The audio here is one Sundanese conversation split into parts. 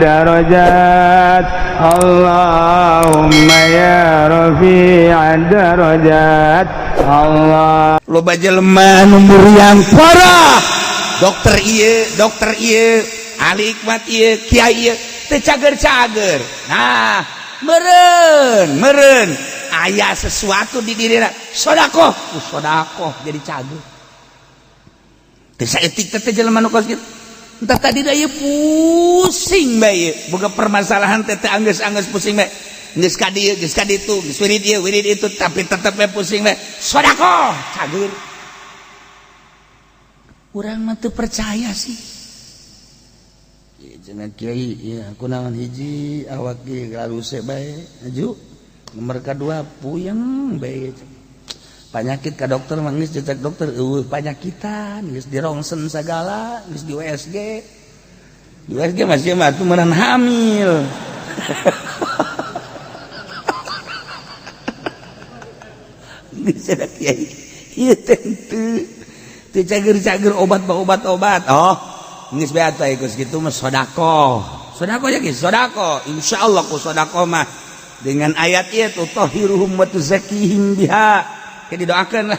darajat Allahumma ya rafi'ad darajat Allah. Loba jelema nu muriang parah dokter ieu ahli hikmat ieu kiai ieu teu cager-cager. Nah meureun aya sesuatu di dirina sedekah jadi cager teu saeutik teh jelema nu kos kitu. Entar tadi da ieu pusing bae boga permasalahan teh anggeus pusing bae geus ka dieu geus ka ditu geus wirid itu tapi tetep bae pusing bae sedekah cager. Urang mah teu percaya sih. Jangan kiai ya kunaon hiji awak ge garuse bae aju nomor kadua puyeng bae penyakit ka dokter mah geus cek dokter panyakitan geus dirongsen sagala geus di USG masih mah tuh meureun hamil. Geus ada kiai ieu teh teu cager-cager obat oh geus bae atuh geus kitu mah sedekah ya geus sedekah insyaallah ku sedekah mah dengan ayat ieu tutahhiruhum wa tuzakkihim biha ke didoakeun lah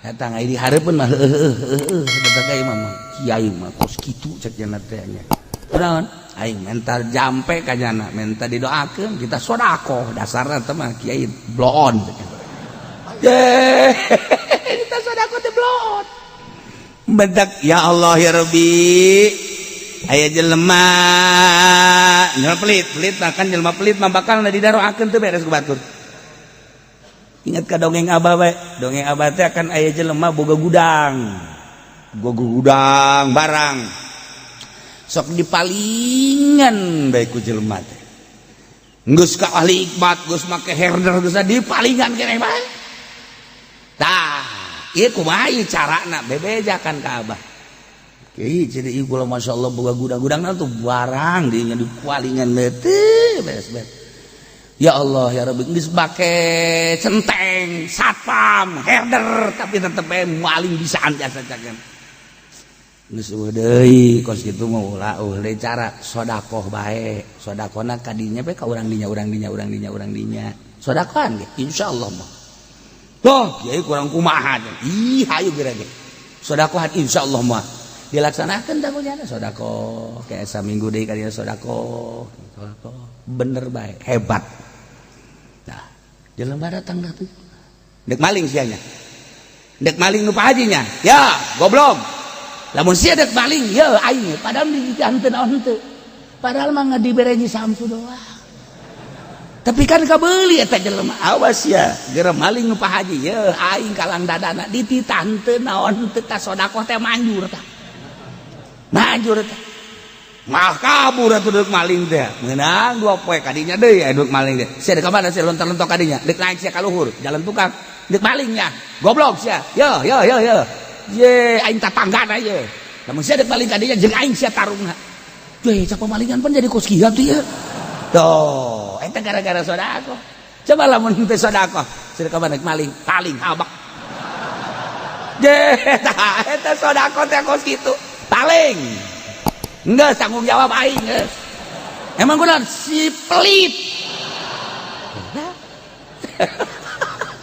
eta ngai dihareupeun mah eta kiai mah kiai mah kos kitu cek cenah teh nya naon aing mental jampe ka jana minta didoakeun kita sedekah dasarna teh mah kiai bloon ye kita sedekah teh bloon bedak ya Allah ya Rabbi aya jelema nya pelit makan jelema pelit mah bakal didaroakeun teu beres ku batur. Ingat ka dongeng Abah bae dongeng Abah teh akan aya jelema boga gudang barang sok dipalingan bae ku jelema teh geus ka ahli hikmat geus make herder geus dipalingan keneh bae tah ieu kumaha ieu carana bebejakan ka Abah kiai jadi ieu kula masyaallah boga gudang-gudangna tuh barang di palingan teh beres-beres. Ya Allah ya Rabbi geus bake centeng satpam herder tapi tetep maling bisaan jasa cakeun geus eueuh deui kos kitu mah ulah deui cara sedekah bae sedekahna ka dinya bae ka urang dinya sedekahan ge insyaallah mah toh kiai kurang kumaha ih hayu geura ge sedekahan insyaallah mah dilaksanakeun da kunyana sedekah kayak saminggu deui ka dieu sedekah bener bae hebat. Nah jelema datang dah tuh dek maling sianya dek maling nu pahajinya ya goblok lamun sia dek maling ya aing padahal dijanten naon henteu padahal mah ngadibereji samsu doang tapi kan kabeuli eta jelema awas ya geura maling nu pahaji ya aing kalang dadana dititah henteu naon henteu ta sedekah teh manjur tah mah kabur atuh deuk maling teh meunang 2 poe kadinya deui aya deuk maling teh sia deuk ka mana sia lontar-lontor kadinya deuk naik sia ka luhur jalan tukang deuk malingnya goblok sia yo ye aing tatanggana ye lamun sia deuk maling kadinya jeung aing sia tarungna teh cak pamalingan pun jadi kos kieu tuh ye tuh eta gara-gara sedekah coba lamun teu sedekah sia deuk ka mana maling paling habak ye eta sedekah teh kos kitu paling enggak tanggung jawab aing geus. Emang kunaon si pelit.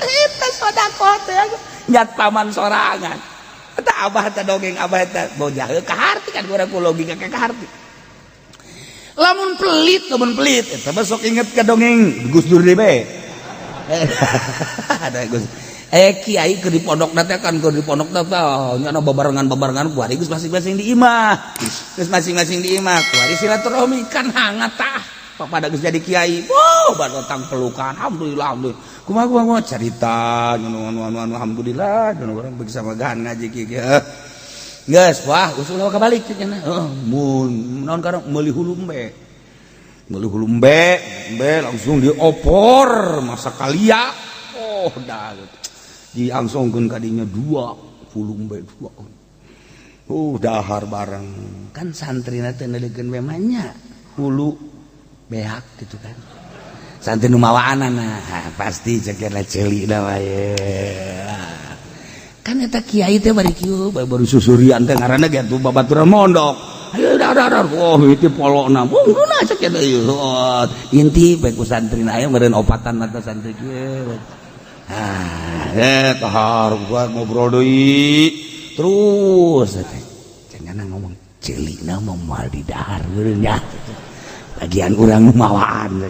Eta sedekah teh nyat paman sorangan. Eta Abah teh dongeng Abah teh bocah ka harti kan urang ku logika ka harti. Lamun pelit eta mah sok inget ka dongeng Gus Dur deui bae. Ada Gus kiai keur di pondokna teh kan keur di pondokna teh nyana babarengan ku ari geus masing-masing di imah ku ari silaturahmi kan hangat tah pada geus jadi kiai batang pelukan alhamdulillah kumaha carita anu alhamdulillah anu urang bagi samagahan ngaji kieu geus wah usul ka balik cenah mun naon karang meuli hulumbe langsung diopor masa kalia dah diangsongkeun kadinya 2 fulumbe 2 dahar bareng kan santrina teh neulekeun memangnya hulu beak gitu kan santri nu mawaanana pasti ceukna ceuli da wae kan eta kiai teh bari kieu baru susurian teh ngaranna ge atuh babaturan mondok ayo dar. Wah, itu polona. Bungguna cek eta ieu. Inti bae ku santri aya meureun opatan mata santri kieu. Tahar gua ngobrol deui. Terus cenah ngomong ceulina mah moal di dahar meureun nya. Bagian urang mawaan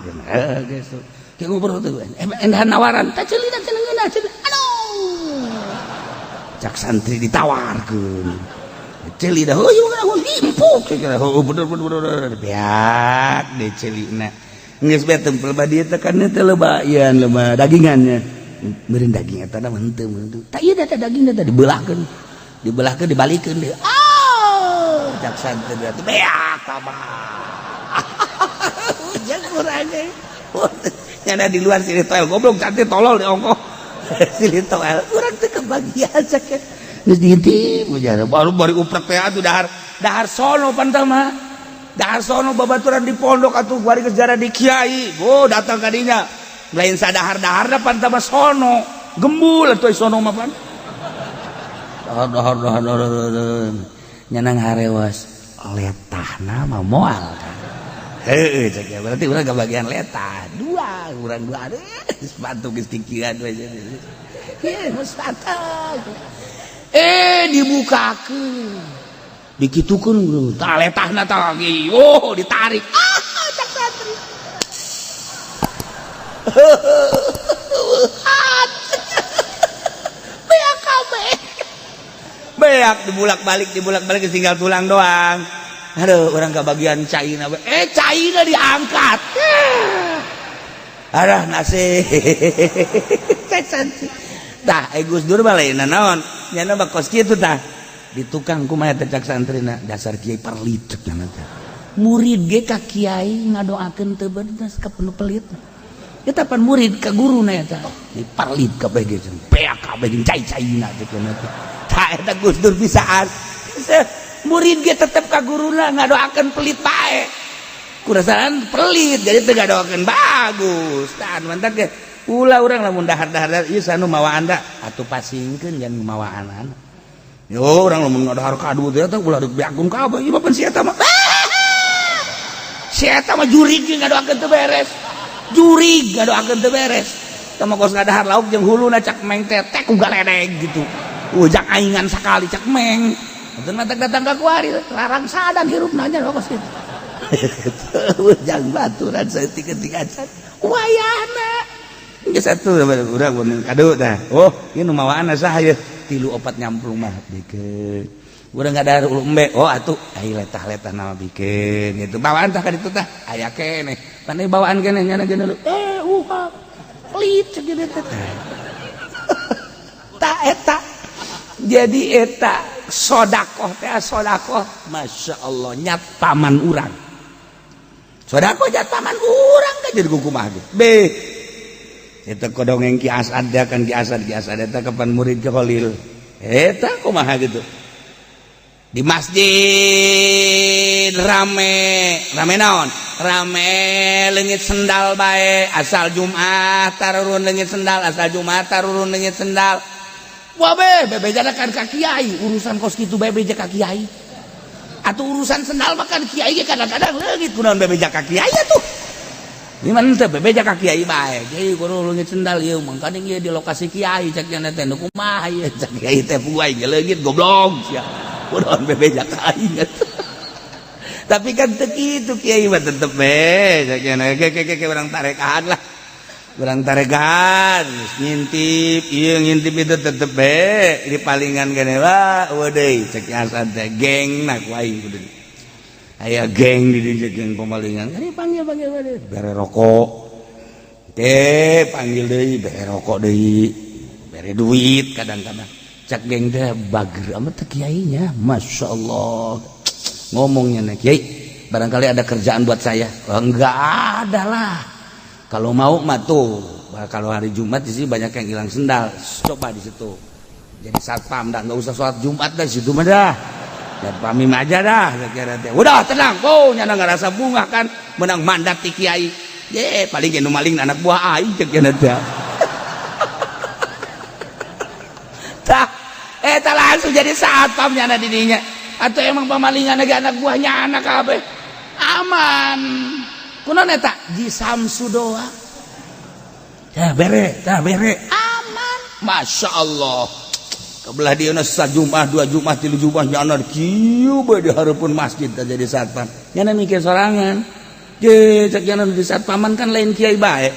geus. Kayak ngobrol tuh. Endah nawaran, tah ceulina cenah ngeuna cenah. Aduh. Cak santri ditawarkeun. Celi dah, oh iya aku limpuk, oh bener biak deh celi nak, nggak sebet tempel badi itu kan itu lebayan leba dagingannya, beren dagingnya tadi menteu, tak iya dah dagingnya tadi dibelahkan dibalikin deh, cak santri itu biak apa, jangan kurangnya, nyana di luar sini toel goblok cantik tolol di ongkoh, sini toel, kurang tuh kebagian sakit. Didi baru uprek teh atuh dahar sono pantama dahar sono babaturan di pondok atuh bari kejar di kiai datang ka dinya lain sadahar-daharna pantama sono gembul atuh sono mah pan dahar nyanang harewas letahna mah moal heuh cek ya berarti urang kebagian letah urang dua sepatu geus tikiran we ye sepatu dibukakeun dikitukeun tah letahna tah lagi ditarik cak santri beak kabeh beak dibulak-balik tinggal tulang doang aduh orang kebagian caina caina diangkat arah nasi cak santri tah Gus Dur mah lain naon nyana mah kos kieu tah di tukang kumaha teh cak santrina dasar kiai perlit cenah teh murid ge ka kiai ngadoakeun teu bener ka penuh pelit eta pan murid ka guruna eta di perlit kabeh ge beak kabeh jeung cai-caina teh cenah teh tah eta Gus Dur bisaan murid ge tetep ka guruna ngadoakeun pelit bae kurasaan pelit jadi teu ngadoakeun bagus tah mantap ge ulah urang lamun dahar-dahar ieu sanu mawaan da atuh pasingkeun jan mawaanan yo urang lamun ngadahar kadu teh ulah deuk beakun kabeh ieu bapan si eta mah si eta mah jurig ngadoakeun teu beres jurig ngadoakeun teu beres eta mah kos ngadahar lauk jeung huluna cak meng teh tek uga ledeg gitu ujak aingan sakali cak meng atuh mah datang ka kuari larang sadan hirupna nya kos kitu ujang baturan saeutik-eutik acan wayahna geus atuh urang mun kado tah ieu nu mawaan saha ieu 3-4 nyamplung mah bikeun urang ngadahar ulu embe atuh ai letah-letah nama bikeun gitu bawaan tah ka ditu tah aya keneh pan bawaan keneh nyana geuna pelit ceuk teh tah eta jadi eta sedekah teh sedekah masyaallah nyat paman urang sedekah nyat paman urang ka jadi kumaha ge eta kodongeng Ki Asad da kan Ki Asad eta kapan murid ke Khalil eta kumaha gitu di masjid rame naon rame leungit sendal bae asal Jumat tarurun leungit sendal asal Jumat tarurun leungit sendal wah bebejana kan ka kiai urusan kos kitu bebeja ka kiai atuh urusan sendal makan kiai ge kadang-kadang leungit kunaon bebeja ka kiai atuh gimana teh bebeja ka kiai bae kiai kudu leungit sendal ieu mah kadang ieu di lokasi kiai cek nya teh nu kumaha ieu cek kiai teh puai ge leungit goblok sia kunaon bebeja ka aing tapi kan teu kitu kiai mah tetep we cek nya ke urang tarekaan lah urang tarekaan ngintip ieu ngintip itu tetep we di palingan keneh wah deui cek Hasan teh gengna ku aing kudu aya geng di dieu geng pamalingan kan panggil bere rokok teh panggil deui bere rokok deui bere duit kadang-kadang cak geng teh bager amat teh kiainya masyaallah ngomongnya nih kiai barangkali ada kerjaan buat saya enggak ada lah kalau mau mah tuh kalau hari Jumat di sini banyak yang hilang sendal coba di situ jadi satpam dah enggak usah sholat Jumat dah di situ mah dah dan pamim aja dah kira teh udah tenang nyana ngerasa bunga kan menang mandat ti kiai paling ge nu maling anak buah aing cek cenah teh tah eta langsung jadi satpam nyana di dinya atau emang pamalingan lagi anak buahnya anak kabeh aman kunaon eta ji Samsu doang bere aman Masya Allah kebelah dia sajumah 2 Jumat 3 Jumat nyana kieu bae di hareupeun masjid jadi satpam nyana mikir sorangan je cek nyana di satpaman kan lain kiai bae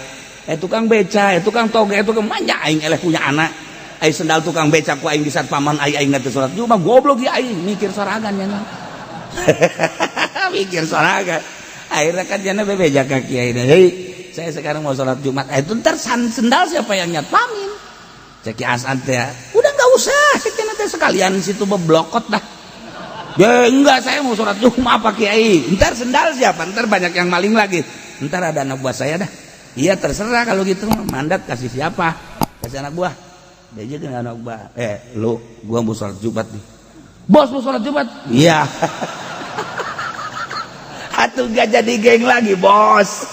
tukang beca tukang toge tukang manja aing eleh punya anak aing sendal tukang beca ku aing di satpaman aing teu salat Jumat goblok ya aing mikir sorangan nyana mikir sorangan akhirnya kan nyana bebeja ka kiai hei saya sekarang mau sholat Jumat itu ntar sendal siapa yang nyatpamin ceki Hasan teh udah nggak usah ceki nanti sekalian situ beblokot dah ya enggak saya mau sholat Jumat pak kiai ntar sendal siapa ntar banyak yang maling lagi ntar ada anak buah saya dah iya terserah kalau gitu mandat kasih siapa kasih anak buah dia juga anak buah lu gua mau sholat Jumat nih bos mau sholat Jumat iya atuh gak jadi geng lagi bos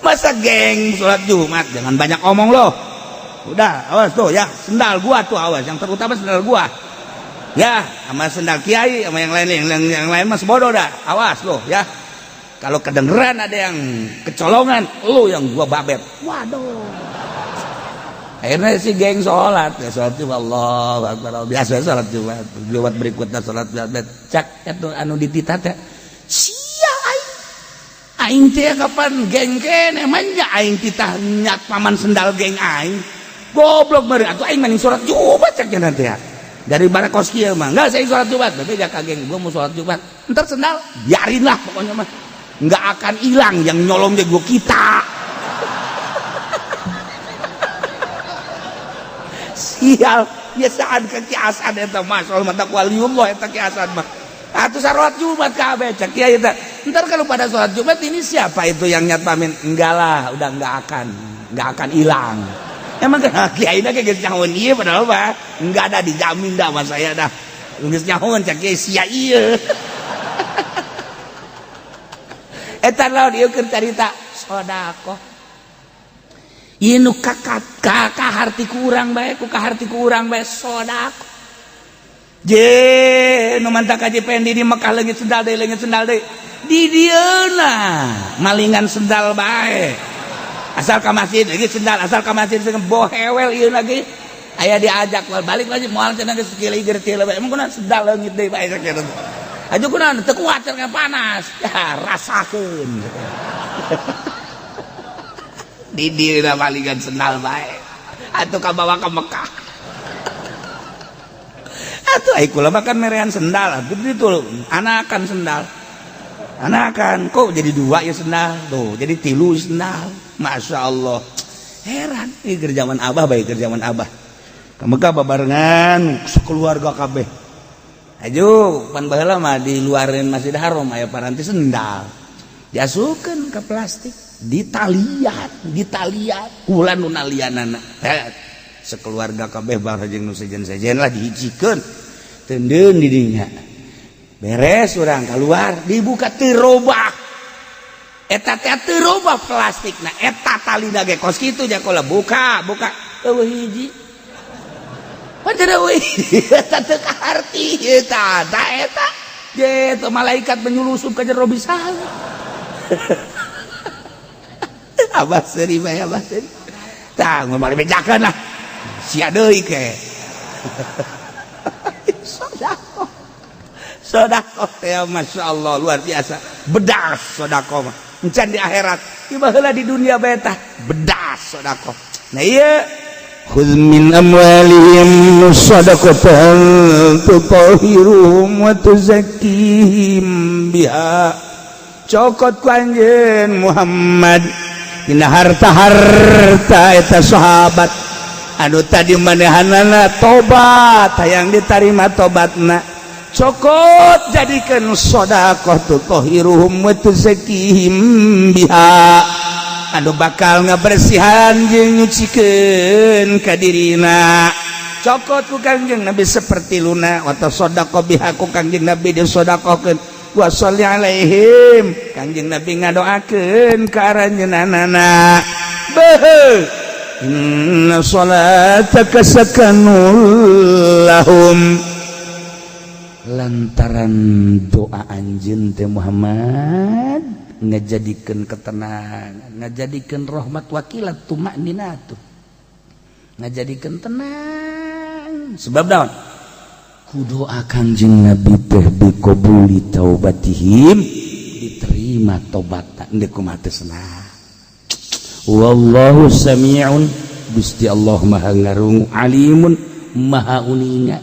masa geng sholat Jumat jangan banyak omong loh udah awas tuh ya sendal gua tuh awas yang terutama sendal gua ya sama sendal kiai sama yang lain mas bodoh dah awas loh ya kalau kedengeran ada yang kecolongan lu yang gua babet waduh akhirnya si geng sholat ya sholat Jumat Allah Akbar biasa sholat Jumat berikutnya sholat Jumat cak itu anu dititat ya aing teh kapan geng kene emangnya aing titah nyat paman sendal geng aing goblok meureun atuh aing mending salat Jumat cek cenah teh dari barakos kieu mah enggak saya salat Jumat bebe ka geng gua mau salat Jumat entar sendal biarin lah pokoknya mah enggak akan hilang yang nyolong je gua kita sial biasaan ka Ki Hasan eta mah soal mata waliullah eta Ki Hasan mah atuh salat Jumat kabeh cek kiai teh ntar kalau pada sholat Jumat ini siapa itu yang nyatpamin enggak lah udah enggak akan hilang emang kan kiai dah kayak nyahoan iya padahal mah enggak ada dijamin dah sama saya dah geus nyahoan cak kiai sia ieu eta lawan ieu keur carita sedekah ieu nu kaharti ku urang bae ku kaharti ku urang bae sedekah je nu mantap kaji pendi di Mekah leungit sendal deui di dieuna malingan sendal bae asal ka masjid lagi sendal asal ka masjid bohewel ieu lagi aya diajak balik lagi moal cenah geus kieu gertil bae emang kunaon sendal leungit deui bae sakitu aju kunaon teu kuat cenah panas ya rasakeun di dieuna malingan sendal bae atuh ka bawa ka Mekah atuh ai kula makan merean sendal atuh itu anakan sendal anakan kok jadi 2 ya sendal tuh jadi 3 sendal Masya Allah heran ini kerjaan abah baik kerjaan abah ke Mekah babarengan sekeluarga kabeh ajo pan baheula mah di luarin Masjidil Haram aya paranti sendal diasukeun ke plastik ditalian ulah nu nalianana sekeluarga kabeh bareng nu sejen-sejen lah dihijikeun tendeun di dinya beres orang keluar dibuka terobah eta teh terobah plastikna eta talina ge kos kitu ja kala buka eueuh hiji padahal eueuh eta teu kaharti eta ge teu malaikat menyulusup ka jero bisan abah seuri bae abah seuri tah ngomong bejakeun lah sia deui ke sedekah ya Masya Allah luar biasa bedas sedekah mah encan di akhirat ieu heula di dunia bae tah bedas sedekah nah ieu khudz min amwalihim shadaqatan tutahhiruhum wa tuzakkihim biha cokot ku anjeun Muhammad dina harta-harta eta sahabat anu tadi manehanana tobat hayang ditarima tobatna cokot jadikan sedekah tutahhiruhum wa tuzakkihim biha anu bakal ngabersihan jeung nyucikeun ka dirina cokot ku Kangjeng Nabi seperti luna wa tasaddaqa biha ku Kangjeng Nabi disedekahkeun wa sholli alaihim Kangjeng Nabi ngadoakeun ka aranjeunana beuh inna sholataka sakanul lahum lantaran doa anjeun teh Muhammad ngajadikeun ketenangan, ngajadikeun rahmat wakilat tumakninatuh, ngajadikeun tenang. Sebab naon? Ku doa Kangjeng Nabi teh biqabuli taubatihim, diterima tobatna endeu kumaha teu senang. Wallahu sami'un, Gusti Allah maha ngarungu, alimun maha uninga.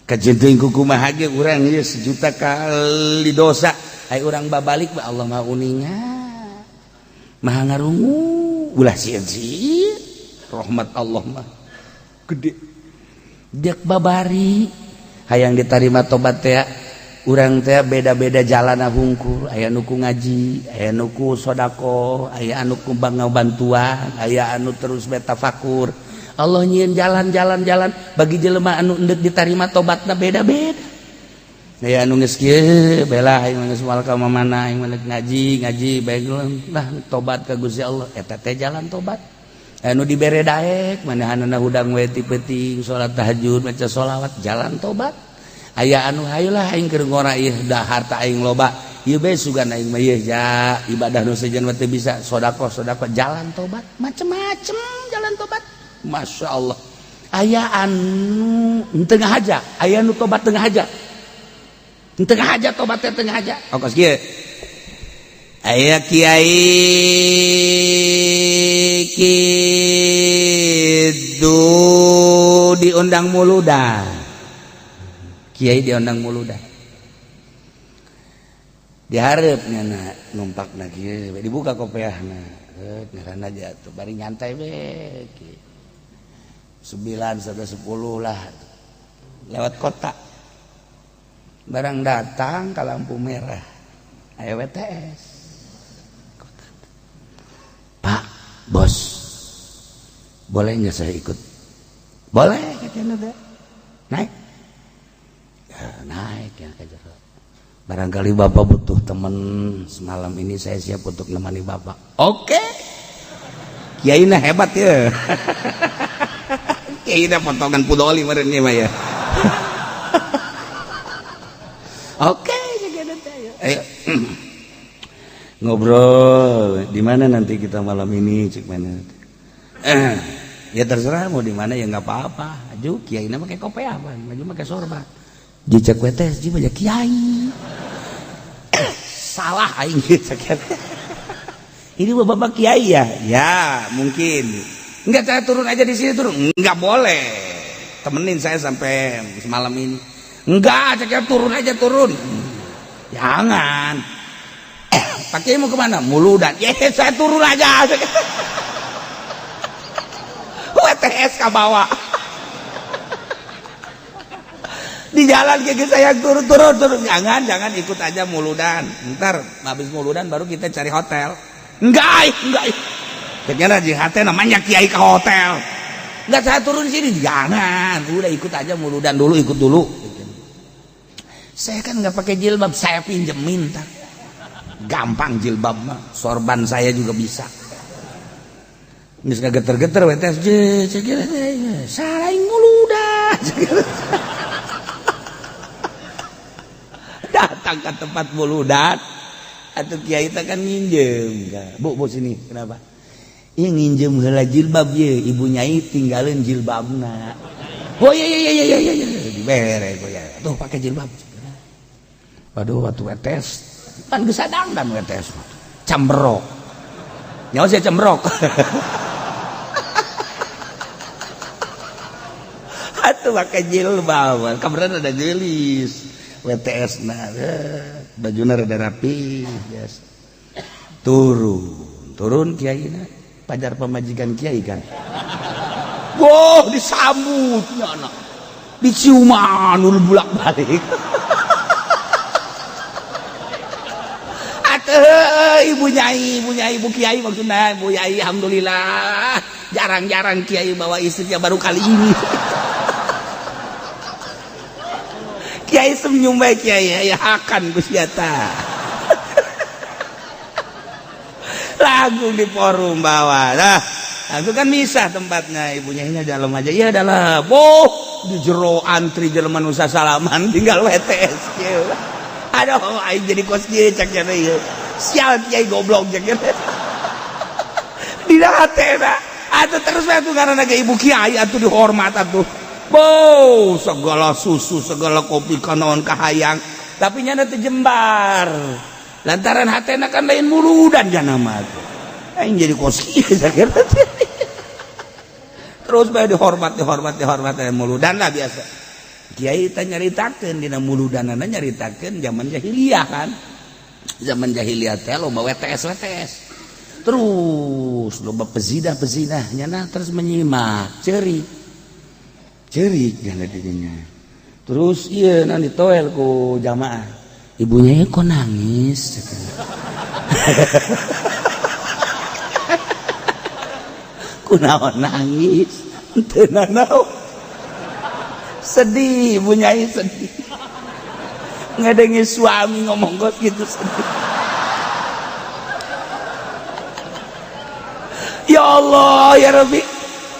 Kajen teuing kumaha ge urang ieu sejuta kali dosa, ai urang babalik mah Allah maha uninga, maha ngarungu. Ulah sieun-sieun rahmat Allah mah gede. Dek babari hayang diterima tobat teh urang teh beda-beda jalan hungkul, aya nu ku ngaji, aya nu ku sedekah, aya anu ku bantuan, aya anu terus betafakur. Allah nyieun jalan bagi jelema anu endek diterima tobatna beda-beda. Aya anu geus kieu bela aing geus moal ka mamana, aing ngaji bae lah tobat ka Gusti Allah, eta teh jalan tobat. Anu dibere daek manahanana hudang we ti peuting salat tahajud maca sholawat, jalan tobat. Aya anu hayeula aing keur ngora ieu da harta aing loba, ieu bae sugan aing mah ieu ja ibadah nu sejen teh bisa sedekah jalan tobat, macem-macem jalan tobat. Masya Allah. Aya anu tengah haja, aya anu tobat tengah haja. Tengah haja tobat teh tengah haja. Ongkos kieu. Aya kiai kitu diundang muludan. Kiai diundang muludan. Diharapnya na numpakna kieu dibuka kopiahna. Ngaranna aja tuh bari nyantai we. 9 sampai 10 lah. Lewat kota. Barang datang ke lampu merah. Aya WTS. Pak, bos, boleh nggak saya ikut? Boleh, katanya teh. Naik. Ya, naik ya kajar. Barangkali bapak butuh teman semalam ini, saya siap untuk menemani bapak. Oke. Kiai na hebat ya. Kiai na potongan pudoli merenya mah ya. Oke, katanya teh. Ayo. Ngobrol di mana nanti kita malam ini cik mana ya terserah mau di mana ya nggak apa-apa. Aju kiai nama kayak kopi apa maju pakai sorban di cek wetes di banyak kiai salah aing cek ini bapak kiai ya mungkin nggak, saya turun aja di sini, turun nggak boleh, temenin saya sampai semalam ini. Enggak, cek turun aja, turun jangan. Pakai mau kemana? Muludan. Saya turun aja. WTS ke bawah. Di jalan kayak saya turun. Jangan ikut aja muludan. Ntar habis muludan baru kita cari hotel. Enggak. Kayaknya jihate namanya kiai ke hotel. Enggak, saya turun sini. Jangan. Udah ikut aja muludan dulu, ikut dulu. Saya kan nggak pakai jilbab, saya pinjemin ntar. Gampang jilbab mah, sorban saya juga bisa. Geus geter-geter wetes saraing muludan. Datang ke tempat muludan, atuh kiai teh kan nginjem. Bu sini, kenapa? Ieu nginjem heula jilbab ye, ibu nyai tinggalin jilbabna. Oh iya, dibere ya. Tuh pakai jilbab. Waduh, waktu wetes kan gesadang dan wetes cambrok nyawa saya cambrok atuh pakai jilbab kabaran ada jelis WTS nah bajuna rada rapi yes. turun kiai na pajar pemajikan kiai kan wow disambut nyana diciuman ulu bulak balik ibu kiai maksudnya ibu kiai alhamdulillah jarang-jarang kiai bawa istrinya baru kali ini. Kiai senyum baik kiai ya akan gusyata lagu di forum bawah lah aku kan bisa tempatnya ibunya ini dalam aja iya dalam di jero antri jelema nu salaman tinggal WTS kieu. Aduh aing jadi kos kieu cek cenah ieu. Sial kiai goblok cek cenah. Dina hatena atuh terus we atuh ngaranna ge ibu kiai atuh dihormat atuh. Bo segala susu segala kopi kanaon kahayang tapi nyana teu jembar. Lantaran hatena kan lain muludan jana mah. Aing jadi kos kieu cek cenah. Terus bae dihormat muludan lah biasa. Kiai teh nyaritakeun dina muludanana nyaritakeun zaman jahiliyah kan. Zaman jahiliyah teh loba WTS. Terus loba pezinah nyana terus menyimak ceurik kana dirinya. Terus ieu nan ditoel ku jamaah. Ibunya kok nangis. Kunaon nangis teu nanaon sedih ibu nyai sedih ngadengi suami ngomong kos gitu sedih. Ya Allah ya Rabbi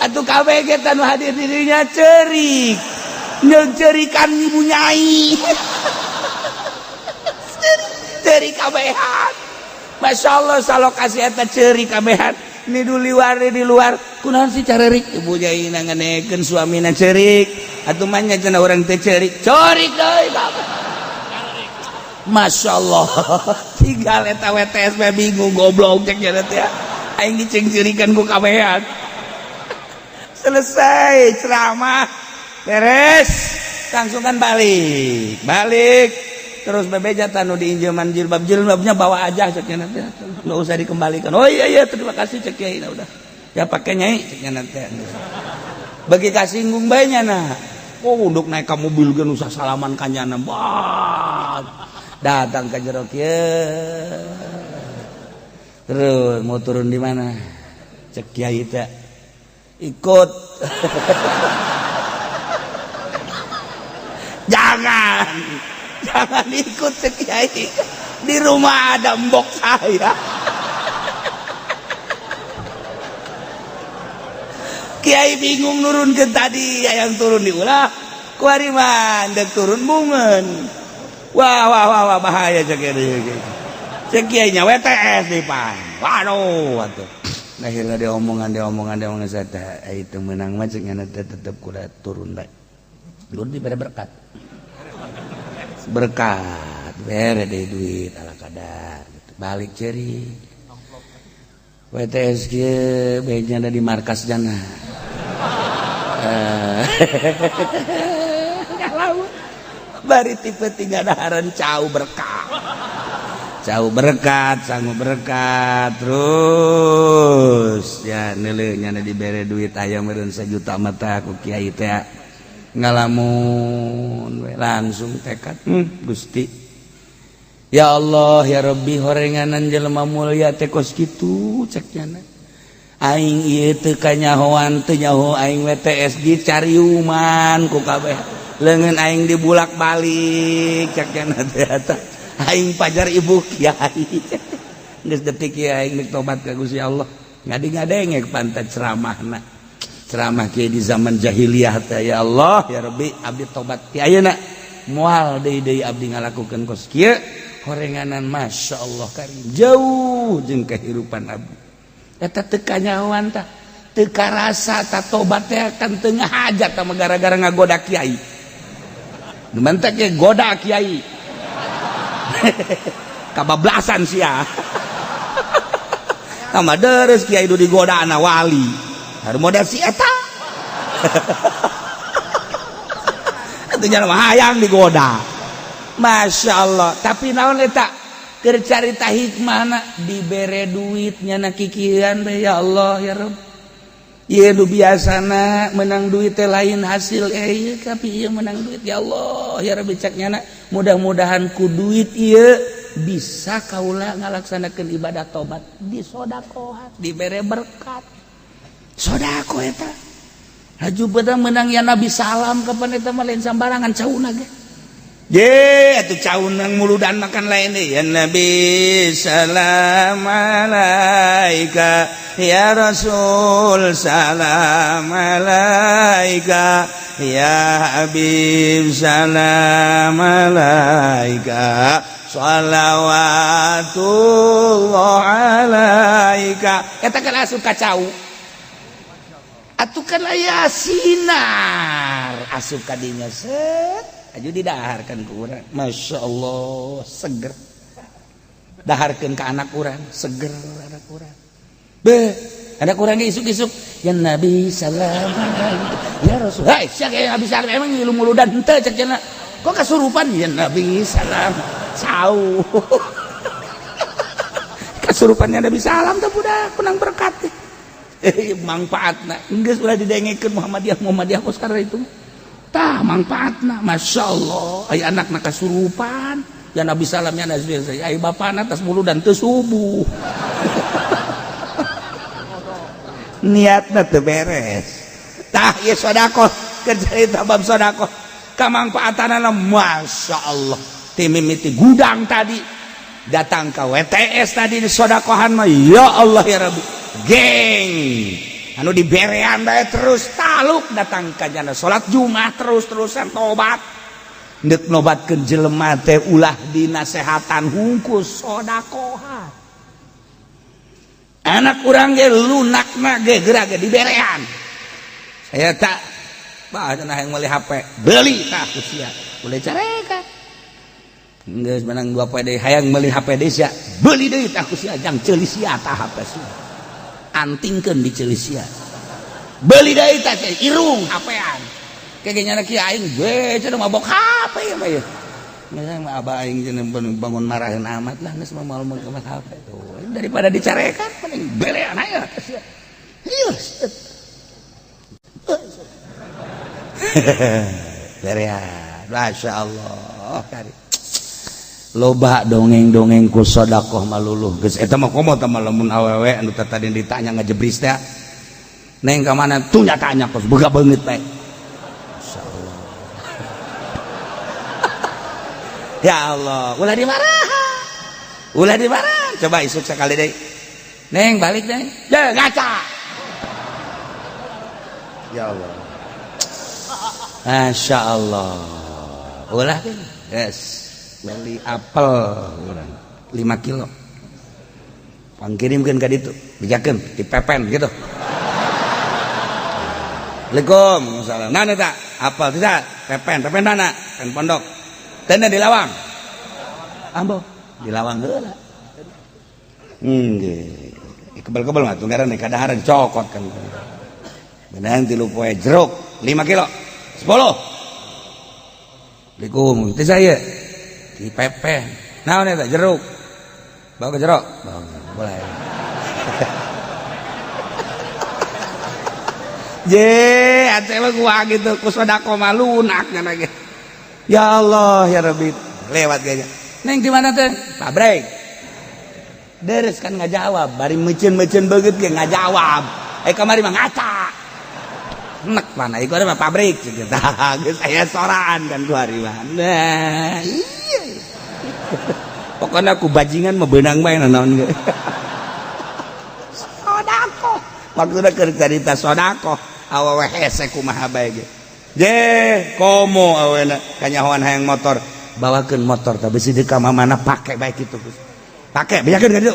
atuh kabeh ge tanu hadir dirinya ceurik nyeung ceurikan ibu nyai ceurik kabehan. Masya Allah salokasi eta ceurik kabehan. Ini di luar kunaon sih carerik ibu nyai nanganekeun suamina ceurik atuh mah nya cenah urang teh ceurik deui bapak. Masyaallah tinggal eta WTS mah bingung goblok cek cenah teh aing diceng ceurikan ku kabehan. Selesai ceramah beres langsung kan balik terus bebeja tanu diinjeman jilbabnya bawa aja cek cenah teh enggak usah dikembalikan. Oh iya terima kasih cek kiai udah ya pakai nyai cek cenah teh bagi kasinggung bae nya unduk naik ka mobil geus usah salaman ka nyana datang ka jero kieu terus mau turun di mana cek kiai teh ikut jangan ikut cek kiai di rumah ada mbok saya. Kiai bingung nurun ke tadi yang turun diulah kuari mah dek turun bungen wah bahaya cek kiai nya WTS di pan waduh atuh lahirna dia omongan sada itu menang mah cek nya tetep kuda turun bae turun dibere berkat bere deh duit ala kadar gitu. Balik ceri WTS kieu bae nya di markas jana bari tipe 3 daharan cau berkat sangu berkat terus ya neuleuh nya dibere duit aya meureun 1 juta mata ku kiai teh ngalamun langsung tekad Gusti ya Allah ya Rabbi horenganan jelema mulia teh kos kitu cek nya aing ieu teu kanyahoan teu nyaho aing WTS dicariuman ku kabeh leungeun aing dibulak-balik cek nya teh eta aing pajar ibu kiai geus detik kieu aing mik tobat ka Gusti Allah ngadi-ngadengek pantat ceramahna ceramah kieu di zaman jahiliyah teh ya Allah ya Rabbi abdi tobat ti ayeuna moal deui abdi ngalakukeun kos kieu horenganan masyaallah karim jauh jeung kehidupan abdi eta teu kanyahoan tah teu karasa tah tobat teh kan teu ngahajat tah gara-gara ngagoda kiai demen teh ge goda kiai kabablasan sia tambah deres kiai du digoda ana wali harus modal si eta itu jangan hayang digoda Masya Allah tapi naon eta keur carita hikmahna dibere duitnya na kikieuan bae ya Allah ya Rabb ieu nu biasana menang duit teh lain hasil ieu tapi ieu menang duit ya Allah ya Rabbi cek nya mudah-mudahan ku duit ieu bisa kaula ngalaksanakeun ibadah tobat di sodakohan dibere berkat sodako eta haju beda menang ya Nabi salam kapan eta mah lain sambarangan cauna ge Ye atuh caunang muludan makan lain deh. Ya Nabi salam alaika, ya Rasul salam alaika, ya Habib salam alaika, shalawatullah alaika. Eta kan asup kacau. Atuh kan aya sinar asup kadinya set. Aju didaharkan ke urang, masya Allah seger. Daharkan ke anak urang, seger anak urang. Be, anak urang isuk-isuk, ya Nabi salam, ya Rasul. Hai, siapa yang Nabi salam emang ngilu muludan henteu cek cenah. Kok kasurupan ya Nabi salam, sau. Kasurupannya Nabi salam teh budak kunang berkat. Manfaatna, geus ulah didengekeun Muhammadiyah kos karena itu. Tah manfaatna, masya Allah. Ay anak nak kasurupan, ya Nabi salamnya nazbil saya. Ay bapana tas mulu dan tersubuh. Niatna teu beres. Tah ya sodako, kerja bab sodako. Kamanfaatanana masya Allah. Timimiti gudang tadi, datang ke WTS tadi di sodakohan mah. Ya Allah ya Rabbi, geng. Anu di berean bae terus taluk datang ka jana salat Jumat terus-terusan tobat. Ndek nobatkeun jelema teh ulah dinasehatan hungkus sedekah. Anak urang ge lunakna ge geura ge di berean. Saya tak bah cenah hayang meuli HP, beuli tah ku sia. Boleh carekan. Geus menang 2 poe deui hayang meuli HP deui sia. Beuli deui tah ku sia jang ceuli sia tah HP sia. Antingkeun di Celisia. Beli deui teh irung HP-an. Kegenya kieu aing we cenah mabok HP ya mah ya. Nya mah abah aing cenah bangun marahin amat lah geus mah malu mengkemat HP tuh. Daripada dicarekan mending belean aya teh sia. Ius. Belean. Masyaallah kari. Loba dongeng-dongeng ku sedekah maluluh geus eta mah komo tah lamun awewe anu tadi ditanya ngajebris teh neng ka mana tuh nya tanya kos boga beungeut bae masyaallah. Ya Allah ulah dimarah coba isuk sekali deui neng balik neng ya ngaca ya Allah masyaallah ulah yes beli apel 5 kilo pangkirimkeun ka ditu dijakeun dipepen gitu. Assalamualaikum salam nana tak apel tidak pepen nana pen pondok tenda di lawang ambo di lawang heula kebel-kebel mah tunggaran di kadaharan cokot kan benang 3 poe jeruk 5 kilo 10 Assalamualaikum teh saya di pepe naon eta jeruk bawa ke jeruk bawa boleh je ate mah gua gitu ku sedekah mah lunak nya ge ya Allah ya Rabbi lewat kayaknya neng di mana teh pabrik deres kan ngajawab bari meuceun-meuceun beungeut ge ngajawab kamari mah ngaca nek mana iku mah pabrik gitu tah geus aya soran kan ku hari mah nah pokoknya aku bajingan mah beunang bae naon ge sodako maksudna keur carita sodako awewe hese kumaha bae ge je komo awena kanyahoan hayang motor bawakeun motor teh bisi deuk ka mamana pake bae kitu Gus pake bejakeun ka ditu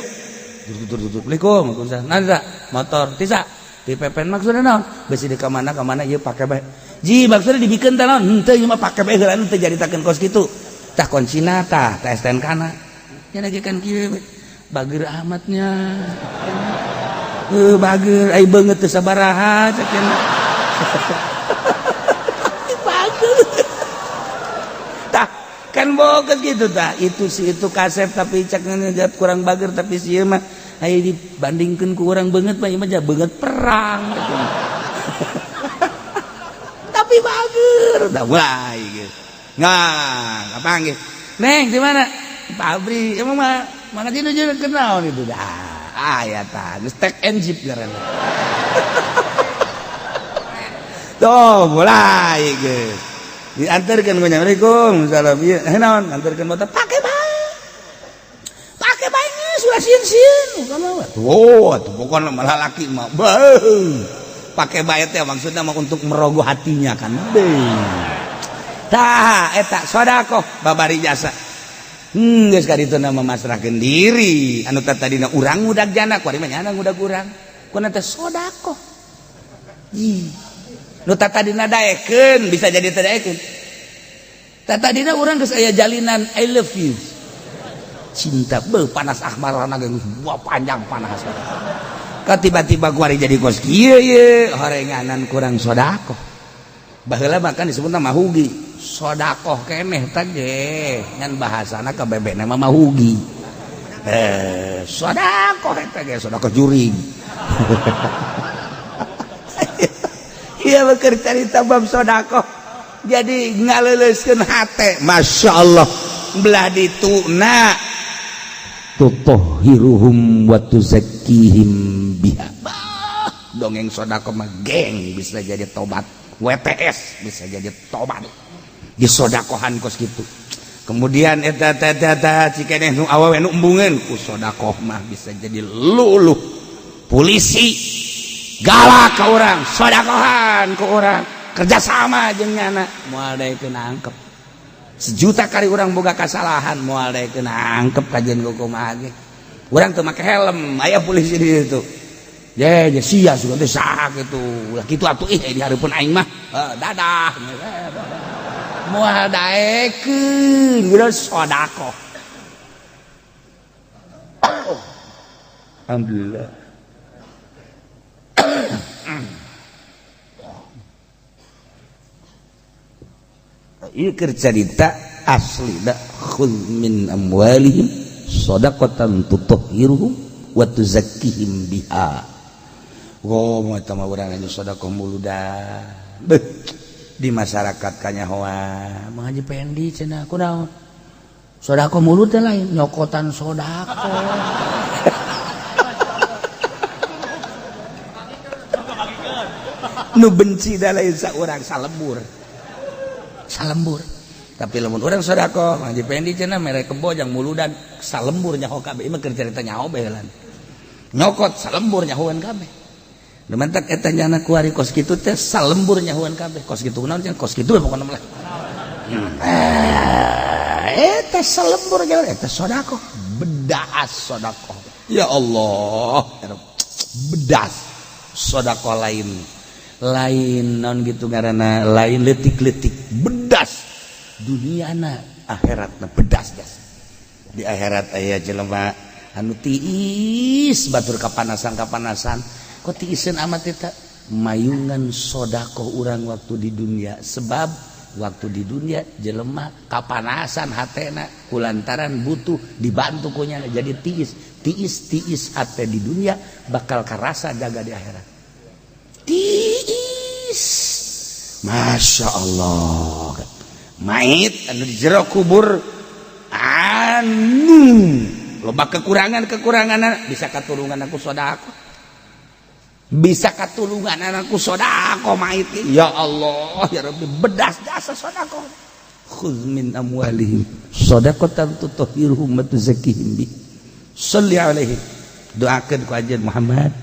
Assalamualaikum nanda motor tisa dipepen maksudna naon bisi deuk ka mana ieu pake bae ji maksudna dibikeun teh naon henteu ieu mah pake bae heula teh jaritakeun kos kitu tah konsina tah STNK na nya lagi kan kieu bager amatnya bager ai beungeut teu sabaraha cek cenah bager tah kan boges gitu tah itu kasep tapi cek ngejat kurang bager tapi sieun mah aya dibandingkeun ku urang beungeut mah ieu mah beungeut perang tapi bager tah mulai geus nah kapanggih neng di mana pabrik emang mah mana sih nuju kenal gitu dah ya tah stek and jeep ngaranna tuh mulai geus diantarkan gue Assalamualaikum salam iya naon antarkan motor pakai baiknya sudah sin tuh pokoknya malah laki mah pakai baik teh maksudnya mah untuk merogoh hatinya kan tah eta sodako babari jasa geus ka ditu nama masrahkeun diri anu tadina urang ngudag jana kuari mah nyana ngudag urang kuna teh sodako nu tadina daekeun bisa jadi teu daekeun tadina urang geus aya jalinan I love you cinta panas ahmarana geus panjang panas ka tiba-tiba kuari jadi kos kieu ye horenganan kurang sodako baheula makan disebutna mahugi sodakoh keneh tage ngan bahasana kebebekna mah mahugi sodakoh eta ge sodakoh juring ieu keur carita bab sodakoh jadi ngaleuleuskeun hate masyaallah belah dituna tutahhiruhum wa tuzakkihim biha dongeng sodakoh mah geng bisa jadi tobat WTS bisa jadi tobat disodakohan kos gitu kemudian eta cikeneh nu awewe nu embungeun ku sodakoh mah bisa jadi luluh polisi galak ka urang sodakohan ku urang kerjasama jeung nyana moal daekeun angkep sejuta kali urang boga kasalahan moal daekeun angkep kajian kumaha ge urang teu make helm aya polisi di ditu ye sia sugan teh saha kitu ulah kitu atuh di hareupeun aing mah dadah moal daekeun udah sodako alhamdulillah ieu keur carita asli da khudz min amwalihim shadaqatan tutahhiruhum wa tuzakkihim biha mau eta mah urang anu sedekah muludan di masyarakat kanyahoan Mang Haji Pendi cenah kunaon sedekah mulut teh lain nyokotan sedekah nu benci da lain saurang salembur tapi lamun urang sedekah Mang Haji Pendi cenah mere kebojang muludan salembur nyaho kabeh ieu mah keur carita nyaho bahelan nyokot salembur nyahoan kabeh Demantak eta nyana kuari kos kitu teh salembur nyahuan kabeh kos kitu naon cenah kos kitu pokona mah eta salembur nyahuan eta sedekah bedas sedekah ya Allah bedas sedekah lain naon gitu ngaranna lain leutik-leutik bedas duniana akhiratna bedas di akhirat aya jelema anu tiis batur kapanasan kok tiiseun amat eta mayungan sedekah urang waktu di dunia sebab waktu di dunia jelema kapanasan hatena kulantaran butuh dibantu ku nya jadi tiis hate di dunia bakal karasa jaga di akhirat tiis Masya Allah mait anu di jero kubur anu loba kekurangan bisa katulungan aku sedekah bisa katulungan anakku sodako mait ya Allah ya Rabbi bedas jasa sodako khudz min amwalihim sadaqatan tutahhiruhum wa tuzakkihim bi shalli alaihi doakeun ku anjeun Muhammad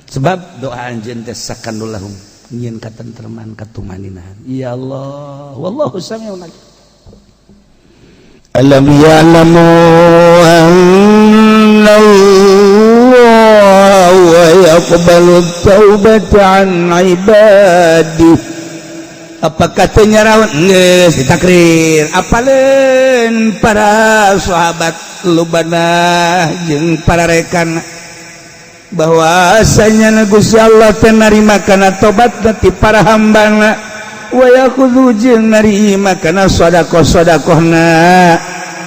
sebab doa anjeun teh sakanul lahum nyieun katentreman katumaninan ya Allah wallahu sami'un alim alam ya'lamu anna yaqbalu taubata an ibadi apakah nyarawan geus ditakrir apaleun para sahabat lubana jeung para rekan bahwasanya Gusti Allah teh narima kana tobat ti para hambana wa yakhudhu jeung narima kana sedekah-sedekahna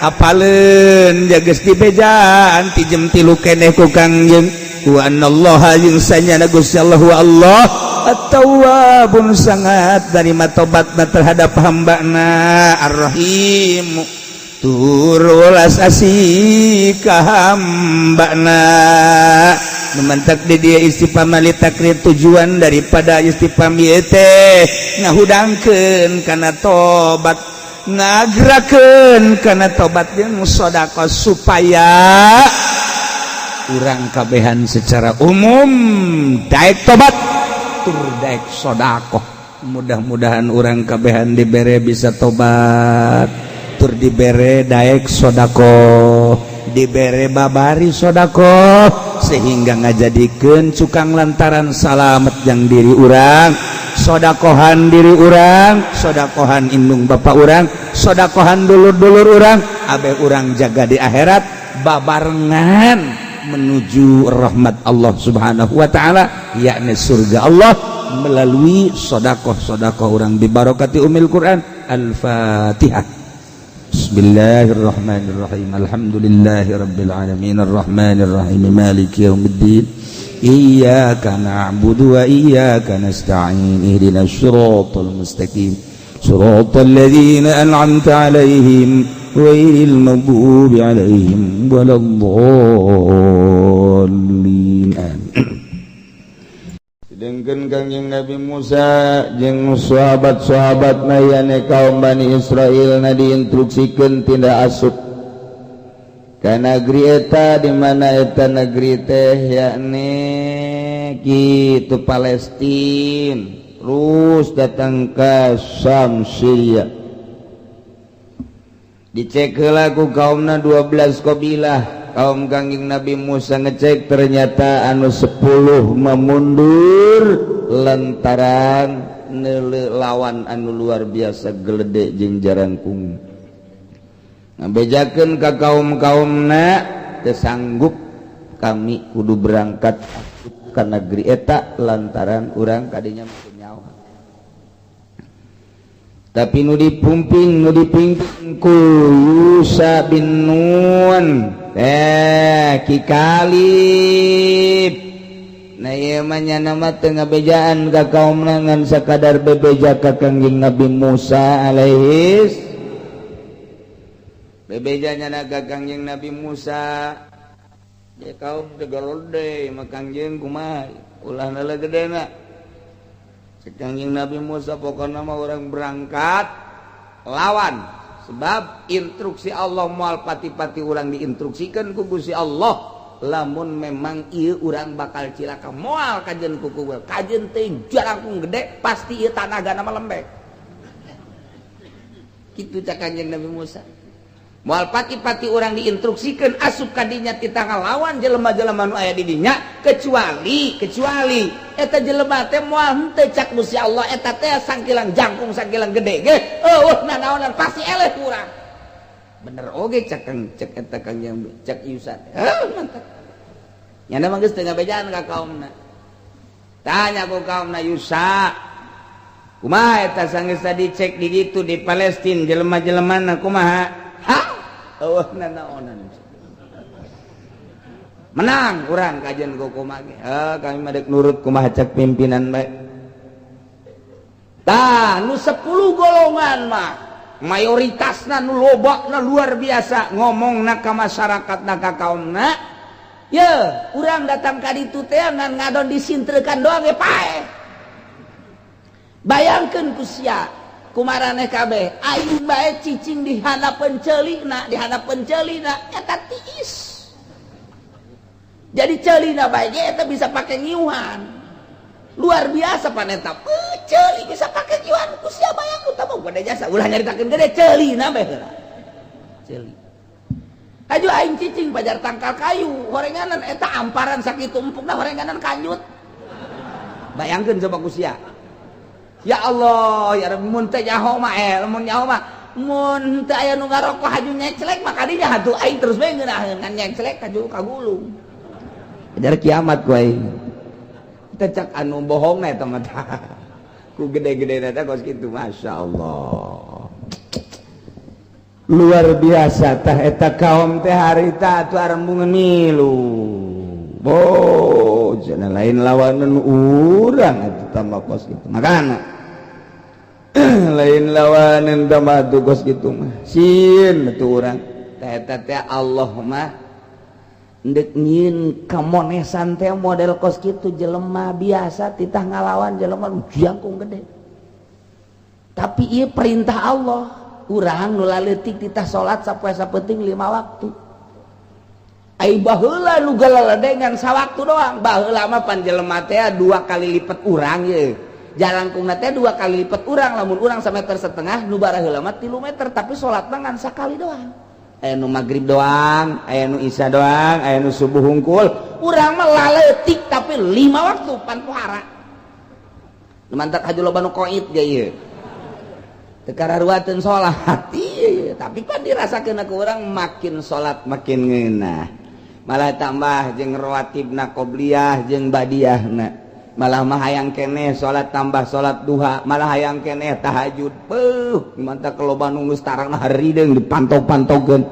apaleun geus dibejaan ti jem 3 keneh ku Kangjeng wa anallaha jeung sanyana Gusti Allah wa Allah at-tawwabun sangat narima tobatna terhadap hambana ar-rahim tur welas asih ka hambana memantak di dia istifham li takrir tujuan daripada istifham ieu teh ngahudangkeun kana tobat ngagerakkeun kana tobat jeung sedekah supaya urang kabehan secara umum daek tobat tur daek sedekah. Mudah-mudahan urang kabehan dibere bisa tobat tur dibere daek sedekah, dibere babari sedekah sehingga ngajadikeun cukang lantaran salamet jang diri urang, sedekahan diri urang, sedekahan indung bapak urang, sedekahan dulur-dulur urang, abe urang jaga di akhirat babarengan menuju rahmat Allah Subhanahu wa taala yakni surga Allah melalui sedekah-sedekah urang bi barokati umil Quran. Al-Fatihah. Bismillahirrahmanirrahim. Alhamdulillahirabbil alamin arrahmanir rahim maliki yaumiddin. Iyyaka na'budu wa iyyaka nasta'in. Ihdinas siratal mustaqim. Siratal ladzina an'amta 'alaihim ghairil maghdubi 'alaihim waladdallin. Sedengkeun Kangjeng Nabi Musa jeung sahabat-sahabat mayane kaum Bani Israil na diinstruksikeun tindak asup ka negeri eta di mana eta negeri teh yakni kitu Palestina terus datang ke Syam Syria. Dicek heula ku kaumna 12 qabilah. Kaum Kangjeng Nabi Musa ngecek ternyata anu 10 memundur lantaran lawan anu luar biasa geledek jeung jarangkung. Ngabejakeun ka kaum-kaumna teu sanggup kami kudu berangkat ka negeri eta lantaran urang kadinya teu nyawa. Tapi nu dipingping ku Yusha bin Nun Kikalib. Nah ieu mah nama teu ngabejaan ka kaumna ngan sakadar bebeja ka Kangjeng Nabi Musa alaihis. Bebejanya na ka Kangjeng Nabi Musa. Ya kaum teu galode mah Kangjeng kumaha ulahna le gedena. Kangjeng Nabi Musa pokokna mah urang berangkat lawan. Sebab instruksi Allah moal pati-pati urang diinstruksikeun ku Gusti Allah lamun memang ieu urang bakal cilaka moal kajeun ku kuweul kajeun teh jarangkung gede pasti ieu tanagana mah lembek kitu cak Kanjeng Nabi Musa moal pati-pati urang diinstruksikeun asup ka dinya ti ngalawan jelema-jelema nu aya di dinya kecuali eta jelema teh moal henteu cak Gusti Allah eta teh sangkilang jangkung sangkilang gede ge naonan pasti eleh urang bener oge cak eta Kangjeng cak Yusha mantap nya mah geus teu ngabejaan ka kaumna tanya ku kaumna Yusha kumaha eta sanggeus dicek di ditu di Palestina jelema-jelemana kumaha naonan menang urang kajeun ku kumaha ge kami mah deuk nurut kumaha cak pimpinan bae tah nu 10 golongan mah mayoritasna nu lobana luar biasa ngomongna ka masyarakatna ka kaumna ye urang datang ka ditu teh ngan ngadon disintrekan doang ge pae bayangkeun ku sia kumaraneh kabeh aing bae cicing di hadapan ceulina eta tiis jadi ceulina bae eta bisa pake nyiuhan luar biasa paneta ceuli bisa pake nyiuhan ku sia bayang ku tah pada jasa ulah nyaritakeun gede ceulina bae heula ceuli aju aing cicing pajar tangkal kayu horenganan eta amparan sakitu empukna horenganan kanyut bayangkeun coba ku sia. Ya Allah, ya Rabbi mun teh nyaho mah mun nyaho mah mun teu aya nu ngarokok haju nyecelek mah kadinya hatu aing terus bae ngeunaheun ngan nyecelek kaju kagulung. Ajar kiamat ku aing. Teh cak anu bohong na eta mah ku gede-gedena teh kos kitu masyaallah. Luar biasa tah eta kaum teh harita atuh arembungan milu. Cenah lain lawanan urang atuh tambah kos kitu. Makana lain lawanan tambah tugas gitu mah sin atuh urang teh Allah mah ndek nyin kamonesan teh model kos kitu jelema biasa titah ngalawan jelema jangkung gede. Tapi ieu perintah Allah, urang nu laletik titah salat sapoe sapenting 5 waktu. Ai baheula nu galaledengan sawaktu doang, baheula mah pan jelema teh 2 kali lipat urang ye. Jalangkungna teh 2 kali lipat urang, lamun urang 1,5 meter, nu baraheula mah 3 meter, tapi salatna ngan sakali doang. Aya nu maghrib doang, aya nu isya doang, aya nu subuh hungkul. Urang mah laletik tapi 5 waktu pan pohara. Lumantak haju loba nu qoid ge ieu. Teu kararuateun salat. Ieu, tapi pan dirasakeun ku urang makin salat makin ngeunah. Malah tambah jeung rawatibna qobliyah jeung badiahna. Malah mah hayang keneh salat tambah salat duha, malah hayang keneh tahajud. Beuh, mantap keloba nu geus tarangna harideung dipantau-pantaukeun.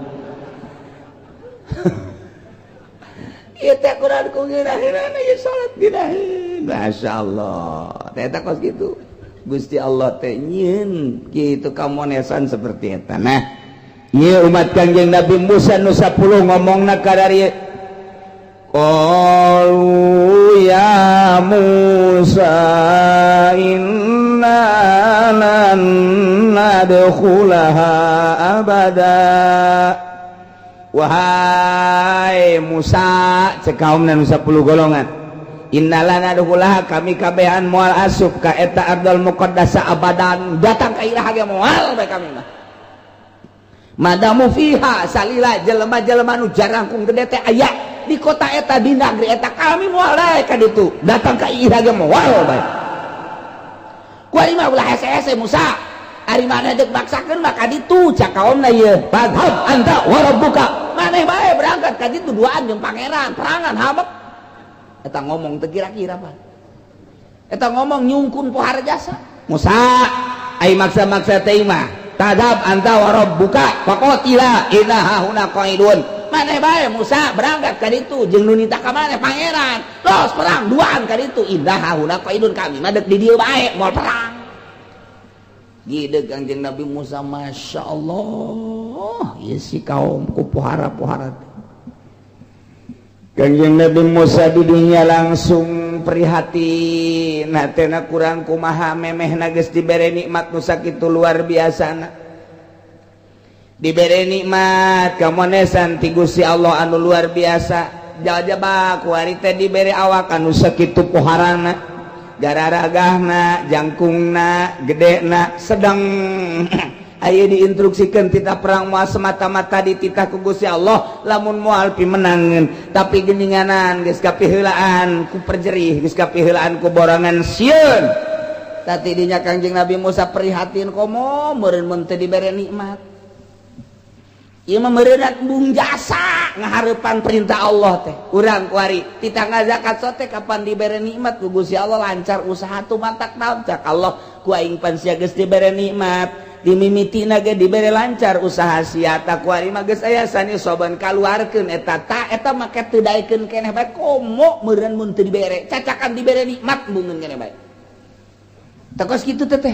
Ieu teh Quran ku ngeunah-ngeunahna ieu salat dinaheun. Masyaallah. Teh kos kitu. Gusti Allah teh nyieun kitu kamonesan seperti eta. Nah, ieu umat Kangjeng Nabi Musa nu 10 ngomongna kadari qalu ya Musa inna lan nadkhulaha abada. Wahai Musa cek kaumna nu 10 golongan, inna lan nadkhulaha kami kabehan moal asup ka eta ardal muqaddasa abadan, datang ka irah ge moal bae kami mah. Madamu fiha salila jelema-jelema nu jarangkung gede teh aya di kota eta di negeri eta kami moal ka ditu, datang ka irah ge moal bae. Ku ari mah ulah hese-hese Musa, ari mana deuk maksakeun mah ka ditu cak kaumna ieu. Fadhhab anta wa rabbuka, maneh bae berangkat ka ditu duaan jeung pangeran, perangan habek. Eta ngomong teu kira-kira Pak. Eta ngomong nyungkun pohara jasa. Musa, ai maksa-maksa teh mah. Tadab anta wa rabbuka faqatila inna hauna qaidun. Maneh bae Musa berangkat ka ditu jeung nu nitah ka maneh pangeran. Los perang duaan ka ditu inna hauna qaidun, kami mah deuk di dieu bae moal perang. Gideug Kangjeng Nabi Musa, masyaallah, ieu si kaum ku pohara-pohara. Kangjeng Nabi Musa di dunia langsung prihatin, hatena kurang kumaha memehna geus dibere nikmat nu sakitu luar biasana. Dibere nikmat kamonesan ti Gusti Allah anu luar biasa. Jajaba ku ari teh dibere awak anu sakitu poharana, gararagahna, jangkungna, gedena, sedang aya diinstruksikeun titah perang moal semata-mata dititah ku Gusti Allah lamun moal pimenangeun, tapi geuninganan geus kapiheulaan ku perjerih, geus kapiheulaan ku borangan sieun. Tati dinya Kangjeng Nabi Musa prihatin komo meureun mun teu dibere nikmat. Ieu mah meureunna embung jasa ngahareupan perintah Allah teh. Urang kuari titah ngazakat sote kapan dibere nikmat ku Gusti Allah lancar usaha tu mantak naon cak Allah ku aing pan sia geus dibere nikmat. Dimimitina ge dibere lancar usaha sia ta kuari mah geus aya sani soban kaluarkeun eta ta eta make teu daekeun keneh bae komo meureun mun teu dibere cacakan dibere nikmat bungeun keneh bae. Takos kitu teh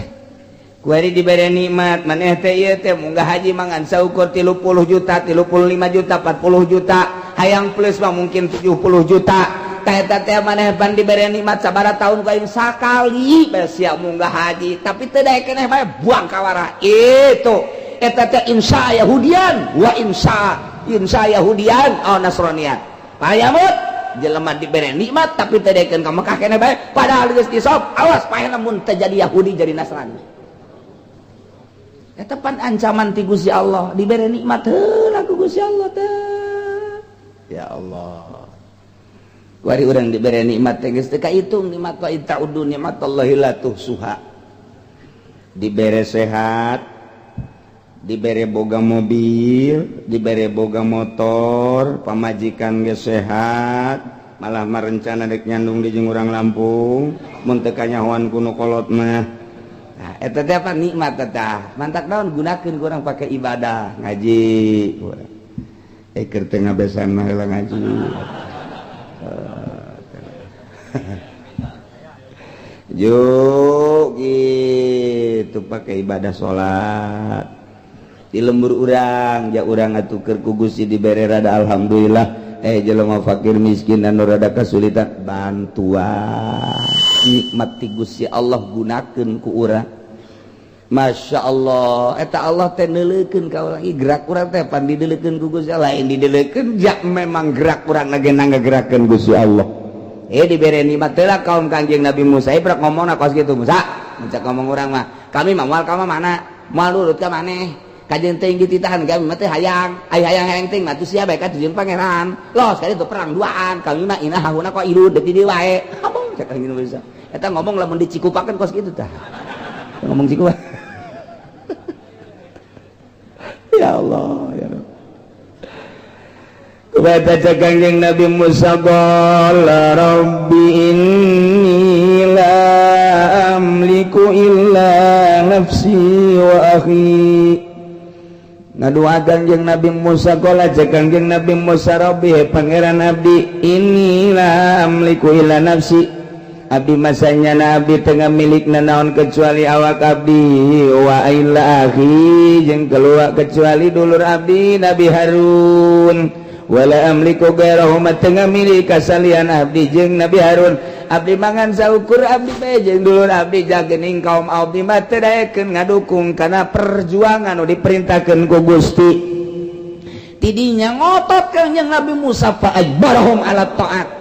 kuari dibere nikmat maneh teh ieu teh munggah haji mangan saukur 30 juta 35 juta 40 juta hayang plus mah mungkin 70 juta. Eta teh maneh pan dibere nikmat sabaraha taun ku aing sakali bae sia munggah haji, tapi teu daek keneh bae buang ka warah. Itu eta teh insya Yahudian wa insya Yahudian aw Nasranian. Payamut jelema dibere nikmat tapi teu daekeun ka Mekah keneh bae padahal geus disop awas paehna mun teu jadi Yahudi jadi Nasrani. Eta pan ancaman ti Gusti Allah, dibere nikmat heula ku Gusti Allah teh. Ya Allah. Wari urang diberi nikmat teh geus teu kahitung nikmat wa ta'uddu nikmatallahi la tuhsuha. Dibere sehat, dibere boga mobil, dibere boga motor, pamajikan geus sehat, malah marencana dek nyandung di jeung urang Lampung, mun teu kanyahoan kuno kolot mah. Nah, eta teh apa nikmat tah. Mantak naon gunakeun urang pake ibadah, ngaji. Keur teu ngabesan mah heula ngaji. Juk gitu pakai ibadah sholat di lembur urang ja urang atuh keur ku Gusti dibere rada alhamdulillah jelema fakir miskin dan rada kesulitan bantuan nikmat ti Gusti Allah gunakeun ku urang. Masya Allah, eta Allah teh neuleukeun ka urang, gerak urang teh pan dideuleukeun ku Gusti Allah, lain dideuleukeun jak memang gerak urang lagi nanggerakkeun Gusti Allah. Dibere nikmat teh lah kaum Kangjeng Nabi Musa, prak ngomongna kos kitu Musa, mencak ngomong urang mah, kami mah moal ka mana? Moal nurut ka maneh. Kajen teh dititahan kami mah teh hayang, ai hayang teh mah tuh sia bae ka jeung pangeran. Los kali itu perang duaan, kami mah inah hauna kok ilu deuk di dieu wae. Abang cak Kangjeng Nabi Musa. Eta ngomong lamun dicikupakeun kos kitu tah. Ngomong cikup. Ya Allah, ya Allah. Kepada Kangjeng Nabi Musa qala rabbi inni la amliku illa nafsi wa akhi. Ngaduakeun jeung Nabi Musa qala Kangjeng Nabi Musa rabbi pangeran abdi inni la amliku illa nafsi. Abdi masanya Nabi tengah milik naon kecuali awak abdi wa illa akhi jeung keluar kecuali dulur abdi Nabi Harun wala amliku gairahu tengah milik kasalian abdi jeung Nabi Harun abdi mangan saukur abdi bae jeung dulur abdi jagening kaum abdi mah teu daekeun ngadukung kana perjuangan nu diperintahkeun ku Gusti tidinya ngotot Kangjeng Nabi Musa fa ajbarahum ala taat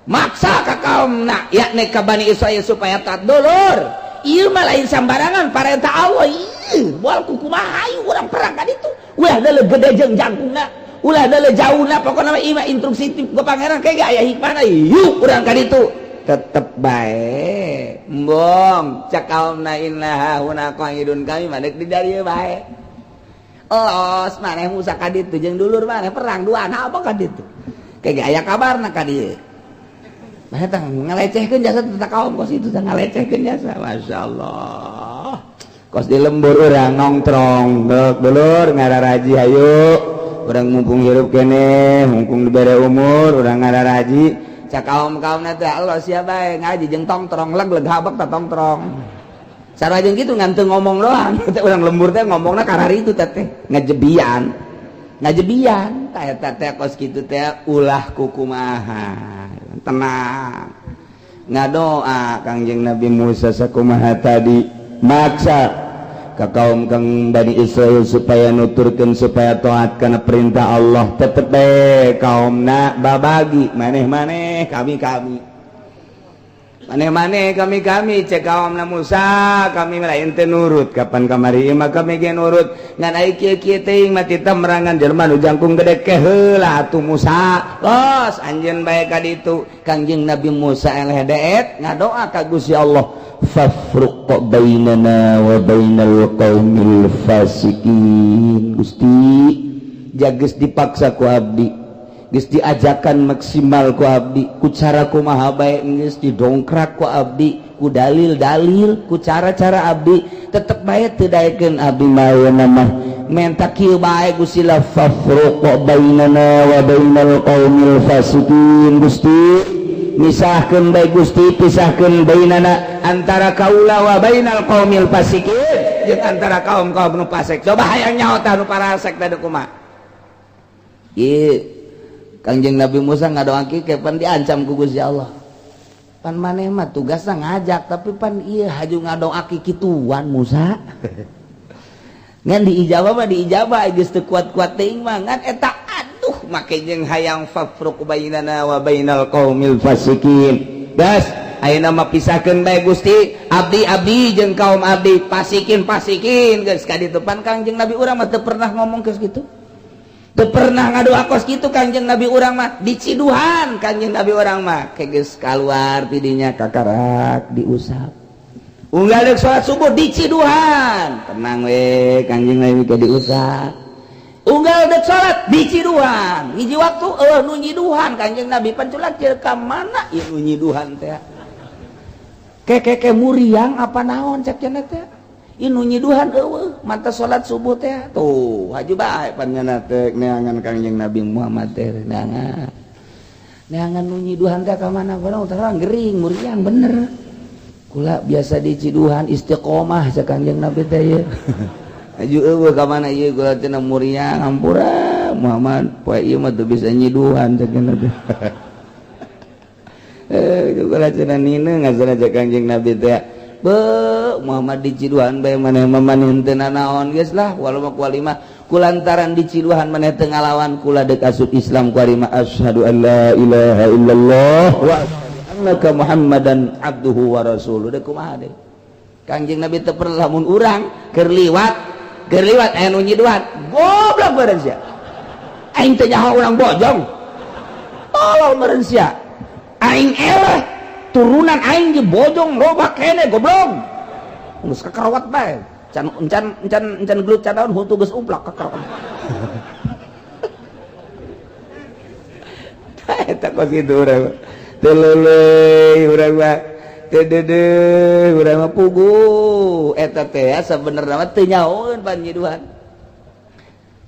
maksa ka kaumna yakni ka Bani Israil supaya taat dulur ieu mah lain sambarangan parentah Allah ieu moal kumaha hayu urang perang ka ditu ulah deuleu gede jeung jangkungna ulah deuleu jauhna pokona mah ieu mah instruksi ti ku pangeran kayak aya hikmahna ieu urang ka ditu tetep bae embong cak kaumna inna hauna qa'idun kami mah deuk di dieu bae os maneh Musa ka ditu jeung dulur maneh perang duaan apa ka ditu kayak aya kabarna ka dieu. Nah, ngalecehkeun jasa tentang kaum kos itu ngalecehkeun jasa. Masya Allah. Kos di lembur urang nongkrong, dulur ngararaji hayu. Urang mumpung hirup kene, mumpung dibere umur, urang ngararaji. Cak kaum-kaumna teh Allah sia bae ngaji jeung tongtrong leg habek ta tongtrong. Sarua jeung kitu ngan teu ngomong doang. Teh urang lembur teh ngomongna karari itu teh ngajebian. Ngajebian ta eta teh kos kitu teh ulah kukumaha. Tenang ngadoa Kangjeng Nabi Musa sakumaha tadi maksa ka kaum kang Bani Israil supaya nuturkeun supaya taat kana perintah Allah tetep bae kaumna babagi maneh-maneh kami maneh-maneh kami cek kaumna Musa kami lain teu nurut kapan kamari mah kami ge nurut ngan ai kieu-kieu teuing mah tita merangan jelema nu jangkung gede ke heula atuh Musa los anjeun bae ka ditu Kangjeng Nabi Musa eleh deet ngadoa ka Gusti Allah fafruq bainana wa bainal qaumil fasikin Gusti jageus dipaksa ku abdi geus diajakan maksimal ku abdi ku cara kumaha bae geus didongkrak ku abdi ku dalil-dalil ku cara-cara abdi tetep bae teu daekeun abdi mayeuna mah menta kieu bae Gusti la fafruq bainana wa bainal qaumil fasikin Gusti misahkeun bae Gusti pisahkeun bainana antara kaula wa bainal qaumil fasikin jeung antara kaum-kaum nu fasik coba hayang nyaho tah nu parasek teh kumaha ieu Kangjeng Nabi Musa ngadoakeun kapan diancam ku Gusti Allah. Pan maneh mah tugasna ngajak tapi pan ieu haju ngadoakeun kituan Musa. Ngan diijabah mah diijabah geus teu kuat-kuat teuing mah ngan eta aduh make jeung hayang fafruq bainana wa bainal qaumil fasikin. Das ayeuna mah pisahkeun bae Gusti abdi jeung kaum abdi fasikin geus ka ditu pan Kangjeng Nabi urang mah teu pernah ngomong geus kitu. Teu pernah ngadoa kos kitu Kangjeng Nabi urang mah diciduhan Kangjeng Nabi urang mah geus kaluar tidinya kakarak diusap unggal deuk salat subuh diciduhan tenang we Kangjeng Nabi ke diusap unggal deuk salat diciduhan hiji waktu nu nyiduhan Kangjeng Nabi panculak jeung ka mana ieu nu nyiduhan teh keke muriang apa naon cek cenah teh inu nyiduhan eueuh mata salat subuh teh tuh haju bae panjenengan teh neangan Kangjeng Nabi Muhammad teh neangan nu nyiduhan teh ka mana barang terang gering muriang bener kula biasa diciduhan istiqomah sa Kangjeng Nabi teh ye haju eueuh ka mana ieu kula cenah muriang hampura Muhammad poe ieu mah teu bisa nyiduhan cekeun teh. Kula cenah nina ngasana Kanjeng Nabi teh. Muhammad diciduhan bae maneh mamanin teu nanaon geus lah walau mah kualima kulantaran diciduhan maneh teu ngalawan kula deuk asup Islam kualima asyhadu an la ilaha illallah wa annaka Muhammadan abduhu wa rasuluh. Deuk kumaha deui Kanjeng Nabi teu pernah lamun urang keur liwat aya nu nyiduhan goblok beureun sia aing teh nyaho urang bojong tolol beureun sia aing eleh turunan aing ge bojong loba kene goblok geus kakarowat bae encan gelut cadaon huntu geus umplak kakarowat eta kos kitu urang teu leuleui urang mah teu deudeuh urang mah pugu eta teh sabenerna mah teu nyahoeun pan nyiduhan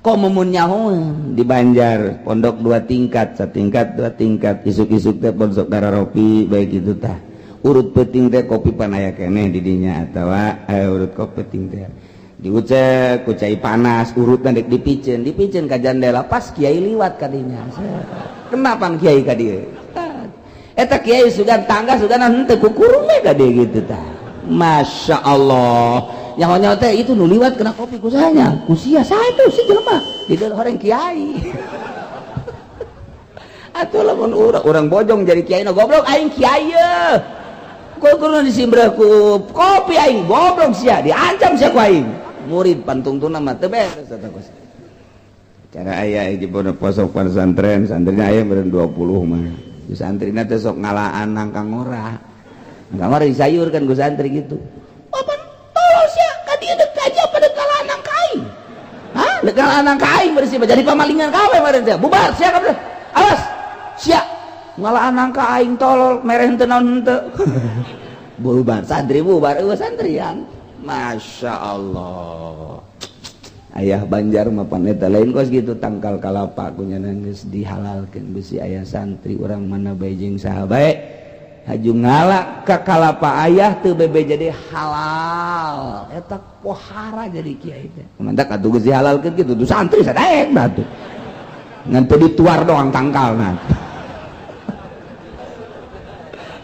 komumun nyahoeun di Banjar pondok 2 tingkat satingkat 2 tingkat isuk-isuk teh pondok Dararopi baik itu tah urut peuting teh kopi pan aya keneh di dinya atawa urut kopi peuting teh diucek ku cai panas urutna dek dipicen ka jandela pas kiai liwat ka dinya kenapa kiai ka dieu eta kiai sugan tangga sugan henteu kukurung we ka dieu kitu tah Masya Allah nyaho-nyaho teh itu nu liwat kena kopi ku sanya ku sia saha itu si jelema di dalam orang kiai atuh lamun urang bojong jadi kiai na goblok aing kiai ye kudu disimbreh ku kopi aing goblok sia diancam sia ku aing murid pantungtuna mah teu beres eta kos cara aya di pondok pesantren santrina aya meureun 20 mah di santrina teh sok ngalaan nangkang ora disayurkan ku santri gitu papan tolol sia ka dieu deuk aja pada kalaan nangka aing hah deuk kalaan nangka aing bersih jadi pamalingan kawe meureun teh bubar sia kabeh awas sia ngalaan nangka aing tolol mereh henteu naon henteu bubar santri bubar eueuh santrian Masya Allah ayah Banjar mah pan eta lain kos gitu tangkal kalapa kunyana geus dihalalkeun beusi aya santri urang mana bae jeung saha bae haju ngalak ka kalapa ayah teu bebe jadi halal eta pohara jadi kiai teh mantak atuh geus dihalalkeun kitu tuh santri sadaek dah tuh ngan teu dituar doang tangkalna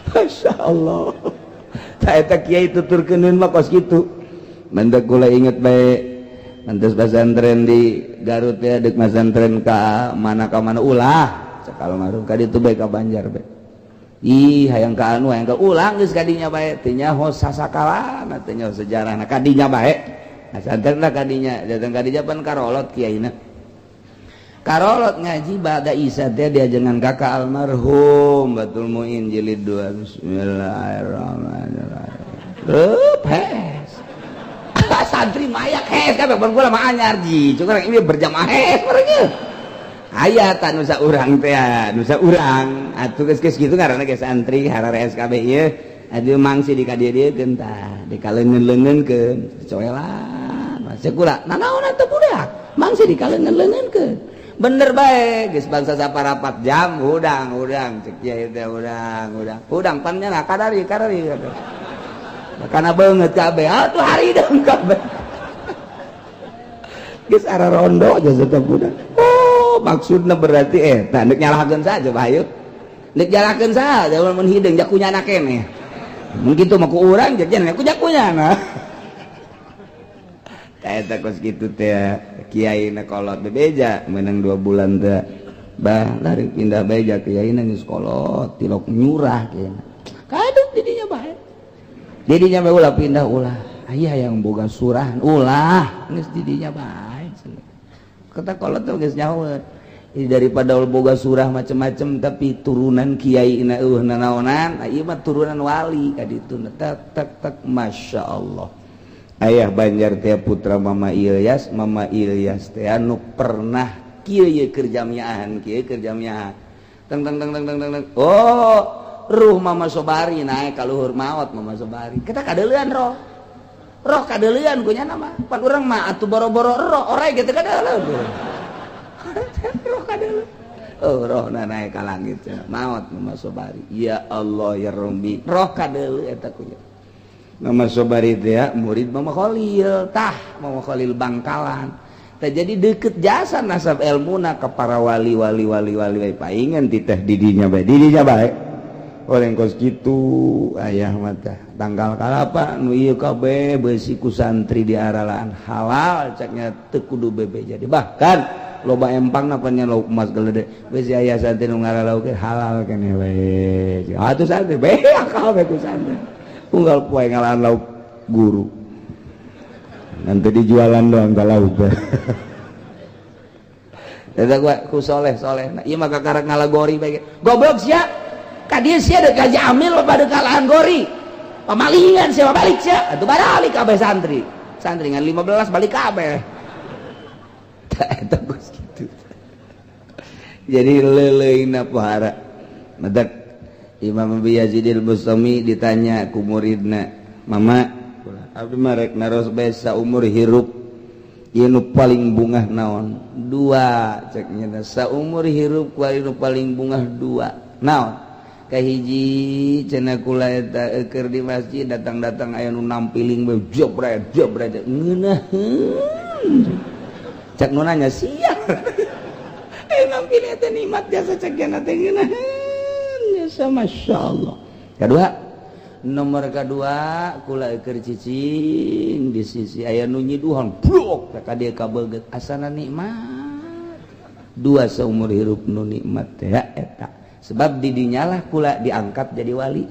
Masya Allah eta kiai tuturkeun mah kos kitu mantak kula inget bae mantes pesantren di Garut ya deuk pesantren ka mana ulah sakal marum ka ditu bae ka Banjar bae ih hayang ka anu hayang ka ulang geus kadinya bae teu nyaho sasakalana teu nyaho sejarahna kadinya bae pesantrenna kadinya datang kadinya pan karolot kiaina karolot ngaji bada Isa teh diajengan kakak almarhum Batul Muin jilid 2 bismillahirrahmanirrahim hes santri mayak hes kabeh ban kula mah anyar ji cukup ini berjamaah hes mereka aya ta nu saurang teh nu saurang atuh geus kitu ngaranna ge santri harare SKB ieu adu mangsi di ka dieu-dieun tah dikaleungeun-leungeunkeun coelan masih kula nanaon atuh budak mangsi dikaleungeun-leungeunkeun bener bae geus bangsa saparapat jam udang cek kieu teh udang pan nya kadari karena banget kabeh atuh hari deung kabeh geus ara rondo aja tetep budak oh maksudna berarti eta neuk nyalahkeun saja bayu neuk jalahkeun saja mun hideung jak kunyana keneh mun kitu mah ku urang jak cenah ku jak kunyana eta kos kitu teh kiaina kolot bebeja meunang 2 bulan teh bah lari pindah beja kiaina geus kolot tilok nyurah kieu kadut di dinya bae didinya bae ulah pindah ulah aya yang boga surahan ulah geus didinya bae kata kolot teh geus nyahoeun daripada boga surah macem-macem tapi turunan kiai na nanaonan ieu mah turunan wali ka ditu tak Masya Allah ayah Banjar teh putra Mama Ilyas teh anu pernah kieu keur jamiahan teng oh ruh Mama Sobari naik ka luhur maot Mama Sobari kita kadeuleuan roh kadeuleuan kunyana mah pan urang mah atuh boro-boro roh orek gitu kadeuleuan roh kadeuleuan oh roh naik ka langit maot Mama Sobari ya Allah ya Rabbi roh kadeuleuan eta kunya Mama Sobari teh murid Mama Khalil tah Mama Khalil Bangkalan jadi deket jasa nasab ilmuna ke para wali paingan titeh didinya baik orang kos gitu ayah mata tanggal kalapa nu ieu kabeh beusi ku santri di aralaan halal caknya teu kudu bebe jadi bahkan loba empang napanya lauk emas geledek beusi aya santri nu ngaralauk halal keneh we atuh santri bae akal bae ku santri unggal poe ngalahan lauk guru nanti dijualan doang ka lauk eta gua ku soleh nah ieu mah kakarek ngalagori bae goblok sia ka dieu sia deuk Haji Amil pada kalahan gori pamalingan sia balik sia atuh balik kabeh santri ngan 15 balik kabeh eta geus kitu jadi leuleuna pohara madak Imam Abi Yazidil Bustami ditanya ku muridna mama abdi mah rek naros bae saumur hirup ieu nu paling bungah naon 2 cek nya saumur hirup ku nu paling bungah 2 naon kahiji cenah kula eta keur di masjid datang aya nu nampiling bae jebret ngeunaheun cek nu nanya sia nampiling eta nikmat jasa cek nya teh ngeunaheun jasa masyaallah nomor kedua kula keur cicing di sisi aya nu nyiduhan blok ka dieu kabeget asana nikmat 2 saumur hirup nu nikmat teh eta sebab didinyalah kula diangkat jadi wali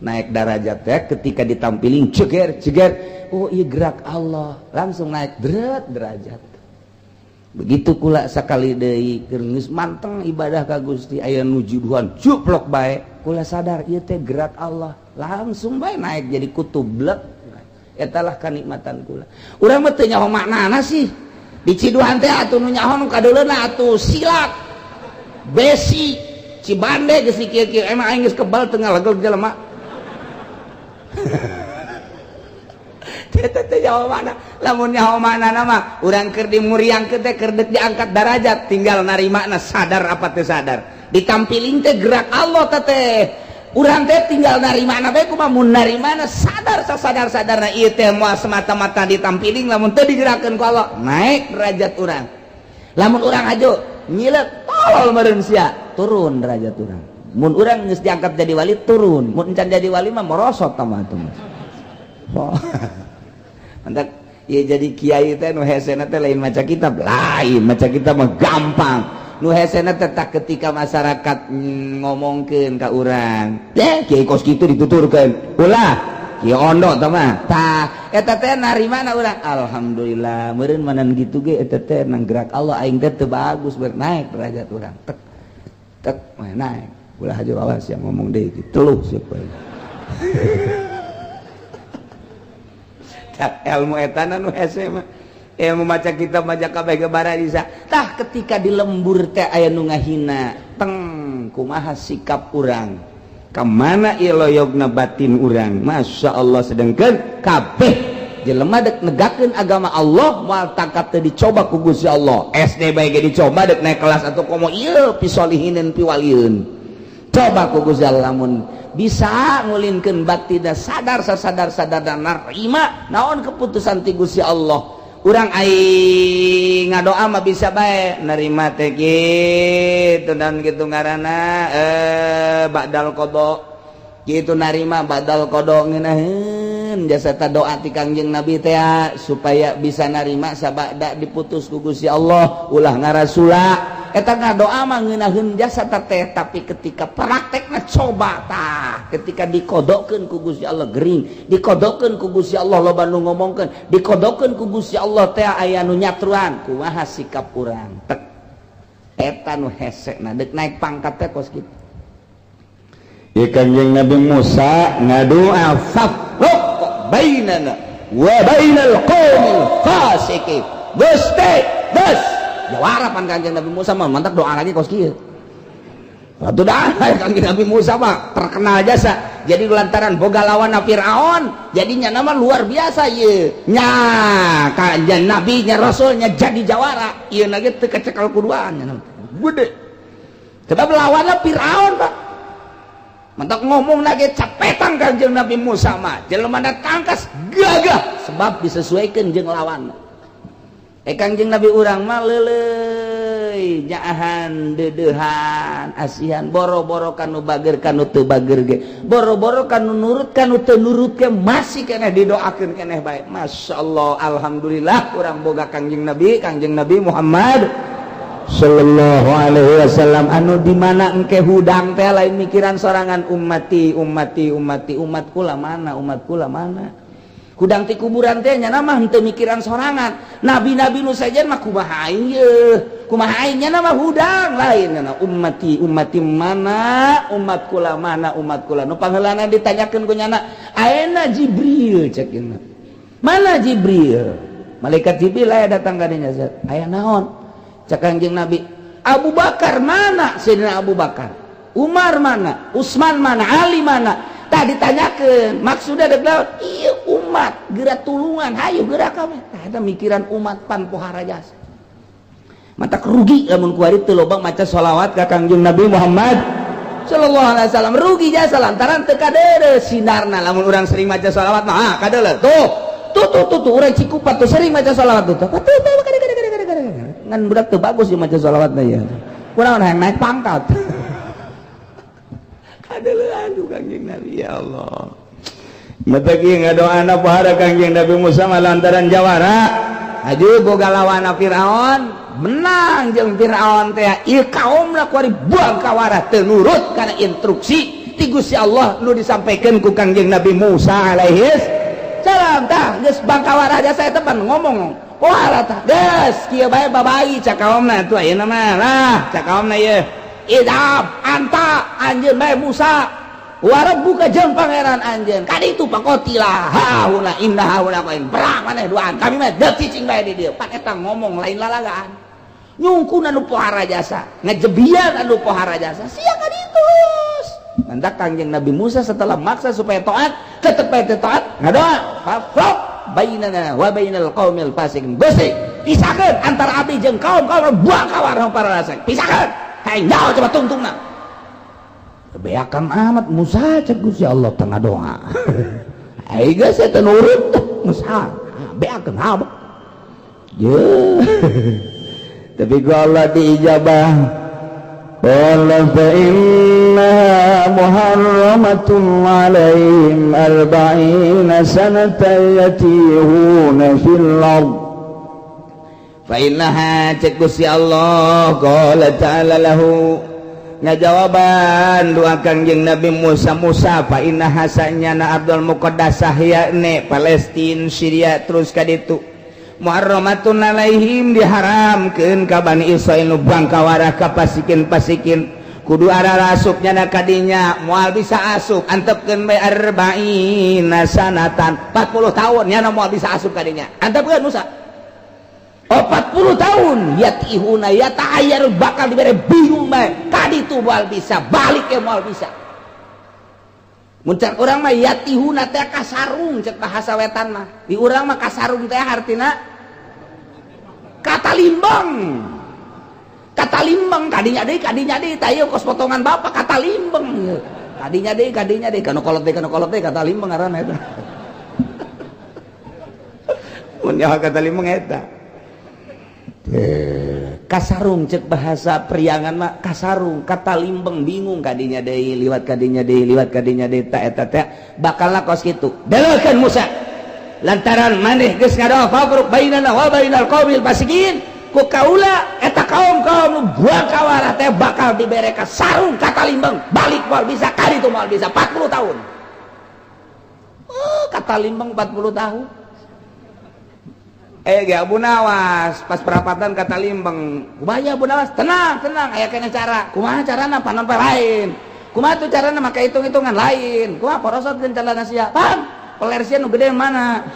naik derajat teh ketika ditampiling ceger oh iya gerak Allah langsung naik derajat begitu kula sakali deui keur geus manteng ibadah ka Gusti aya nu juduhan juplok bae kula sadar ieu teh gerak Allah langsung bae naik jadi kutublek eta lah kanikmatan kula urang mah teu nyaho maknana sih di ciduhan teh atuh nu nyaho nu kadeuleuna atuh silak besi Cibande geus kieu-kieu emang aing geus kebal teu ngalegel jelema. Teh nyaho mana? Lamun nyaho manana mah urang keur dimuriangkeun teh keur deuk diangkat darajat tinggal narimana sadar apa teu sadar. Ditampiling teh gerak Allah teh. Urang teh tinggal narimana bae kumaha mun narimana sadar sasadar-sadarna ieu teh moal semata-mata ditampiling lamun teu digerakkeun ku Allah naik derajat urang. Lamun urang hajo nyileuk tolol meureun sia turun derajat urang mun urang geus diangkat jadi wali turun mun encan jadi wali mah merosot tamah atuh mantap ieu jadi kiai teh nu hesena teh lain maca kitab mah gampang nu hesena teh tak ketika masyarakat ngomongkeun ka urang kiai kos kitu dituturkeun ulah kieu ondo tamah tah eta teh narimana urang alhamdulillah meureun manan kitu ge eta teh nang gerak Allah aing teh teu bagus naik derajat urang tek naik ulah aja awas yang ngomong deui teluh siapa tak ilmu eta nu hese mah ilmu maca kitab maca kabeh gebara bisa tah ketika di lembur teh aya nu ngahina teng kumaha sikap urang kamana ieu loyogna batin urang masyaallah sedengkeun kabeh jelema dek negakeun agama Allah moal tangkap teh dicoba ku Gusti Allah SD bae ge dicoba dek naik kelas atau komo ieu pisolihinin piwalieun coba ku Gusti Allah lamun bisa ngulinkeun batina sadar sasadar-sadarna narima naon keputusan ti Gusti Allah urang aing ngadoa mah bisa bae narima teh kitu dan kitu ngaranna ba'dal qada kitu narima ba'dal qada ngeunaheun jasa ta doa ti Kangjeng Nabi teh supaya bisa narima sabada diputus ku Gusti Allah ulah ngarasula eta ngadoa mah ngeunaheun jasa teh tapi ketika praktekna coba tah ketika dikodokeun ku Gusti Allah gering dikodokeun ku Gusti Allah loba nu ngomongkeun dikodokeun ku Gusti Allah teh aya nu nyatruan kumaha sikap urang tek eta nu hesekna deuk naik pangkat teh kos kitu ieu Kanjeng Nabi Musa ngadoa fafruq bainana wa bainal qaumil fasiqin Gusti bes jawarapan Kanjeng Nabi Musa mah mantap doa lagi kos kieu atuh dah Kanjeng Nabi Musa mah terkenal jasa jadi lantaran boga lawan Firaun jadinya nama luar biasa ieu nya Kanjeng Nabi nya Rasulnya jadi jawara ieu na ge teu kecekel kuduan nya gede sebab lawanna Firaun Pak mantap ngomong lagi capetan Kanjeng Nabi Musa mah jelema tangkas gagah sebab disesuaikan jeung lawan Kangjeng Nabi urang mah leuleuy nyaahan dedehan asihan boro-boro kanu bager kanu teu bager ge boro-boro kanu nurut kanu teu nurut ge masih keneh didoakeun keneh bae. Masyaallah alhamdulillah urang boga Kangjeng Nabi Muhammad sallallahu alaihi wasallam anu di mana engke hudang teh lain mikiran sorangan umat kula mana hudang ti kuburan teh nya mah henteu mikiran sorangan nabi-nabi nu sajen mah kumaha aing nya mah hudang lain ummati mana umat kula nu pangeulana ditanyakeun ku nyana ayeuna Jibril cekeuna mana Jibril malaikat Jibril aya datang ka dinya aya naon cak Kangjeng Nabi Abu Bakar mana Sayyidina Abu Bakar Umar mana Utsman mana Ali mana tah ditanyakeun maksudna deuk lawan ieu umat geura tulungan hayu geura ka mah tah eta mikiran umat pan pohara jasa mata rugi lamun ku ari teu loba maca shalawat ka Kangjeng Nabi Muhammad sallallahu alaihi wasallam rugi jasa lantaran teu kadeureuh sinarna lamun urang sering maca shalawat mah kadeuleuh tuh urang Cikupa tuh sering maca shalawat tuh ngan budak teu bagus ieu maca shalawatna ya kunaon hayang naik pangkat adalah aduh Kangjeng Nabi ya Allah matagi ngadoana pohara Kangjeng Nabi Musa lantaran jawara aju boga lawana Firaun menang jeung Firaun teh ieu kaumna kuari buang kawara teu nurut kana instruksi ti Gusti Allah nu disampaikeun ku Kangjeng Nabi Musa alaihi salam tah geus bang kawara jasa eta pan ngomong pohara tah geus kieu bae babai cak kaumna tuh ayeuna mah lah cak kaumna ieu idab anta anjeun bae Musa warabbuka jeung pangeran anjeun kaditu pakotilah hauna inna hauna qain perang maneh duaan kami mah deuk cicing bae di dieu pan eta ngomong lain lalagaan nyungkun anu pohara jasa ngajebian anu pohara jasa sia kaditu nanti Kangjeng Nabi Musa setelah maksa supaya taat tetep bae taat ngadoa fafraq bainana wa bainal qaumil fasiqin besi pisahkeun antara abdi jeung kaum buang kawar para rasek pisahkeun hai nyawa coba tungtungna beakan amat Musa cek Gusti Allah tengah doa ai geus eta nurut Musa beakan abah ye tapi ku Allah diijabah qala fa inna muharramatun alaihim 40 sanatan yatihuna fil ard fa innaha cek Gusti Allah qala ta'ala lahu ngajawaban doa Kangjeng Nabi Musa fa innaha sanyana Abdul Muqaddasah yakni Palestina Syria terus ka ditu muharramatun alaihim diharamkeun ka Bani Israil nu bangkawarah ka pasikeun kudu arah asupnya na kadinya moal bisa asup antepkeun bae 40 sanatan 40 tahun nya moal bisa asup kadinya antepkeun Musa 40 tahun yatihuna yata'ayyar bakal dibere bingung bae kaditu moal bisa balik ke moal bisa muncak urang mah yatihuna teh kasarung cek bahasa wetan mah di urang mah kasarung teh artina kata limbang kadinya deui tah ieu kos potongan bapak kata limbang kadinya deui kana kolot teh kata limbang ngaranna eta mun nyaho kata limbang eta kasarung cek bahasa priangan mah kasarung kata limbang bingung kadinya deui liwat kadinya deui ta eta teh bakalna kos kitu dalekeun Musa lantaran maneh geus ngadoa fafruq bainana wa bainal qaumil fasiqin ku kaula eta kaum nu buang kawarah teh bakal dibere ka sarung kata limbang balik moal bisa kaditu moal bisa 40 tahun kata limbang 40 tahun Abu Nawas pas perapatan kata limbang kumaha Abu Nawas tenang aya kene cara kumaha carana panon lain kumaha tuh carana make hitung-hitungan lain kumaha porosotkeun calana sia pam pelersian nu gede mana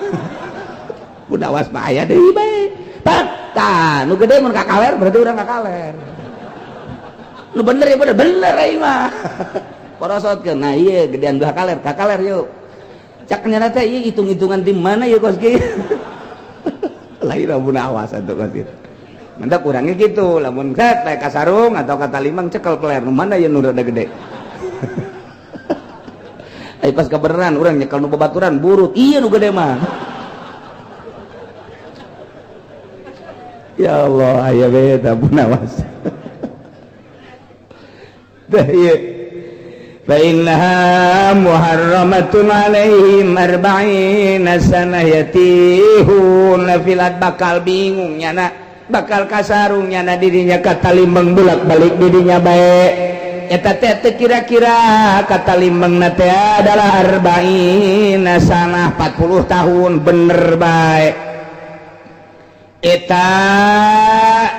Abu Nawas mah aya deui bae pam tah nu gede mun kakaler berarti urang kakaler nu bener ya bener aing mah porosotkeun nah ieu gedean dua kakaler yuk cak nyana teh ieu hitung-hitungan di mana yeuh koski lain Abu Nawas atau kasir mantap kurangnya gitu lamun set kayak kasarung atau kata limbang cekel peler mana ya nu rada gede ai pas kebenaran urang nyekel nu babaturan burut iya nu gede mah Ya Allah aya beda punawas dah ieu fa innaha muharramatun alaihim arba'ina sanah yatihun filat bakal bingung nyana bakal kasarung nyana dirinya katalimbang bolak-balik dirinya bae eta teh kira-kira katalimbangna teh adalah arba'ina sanah 40 tahun bener bae eta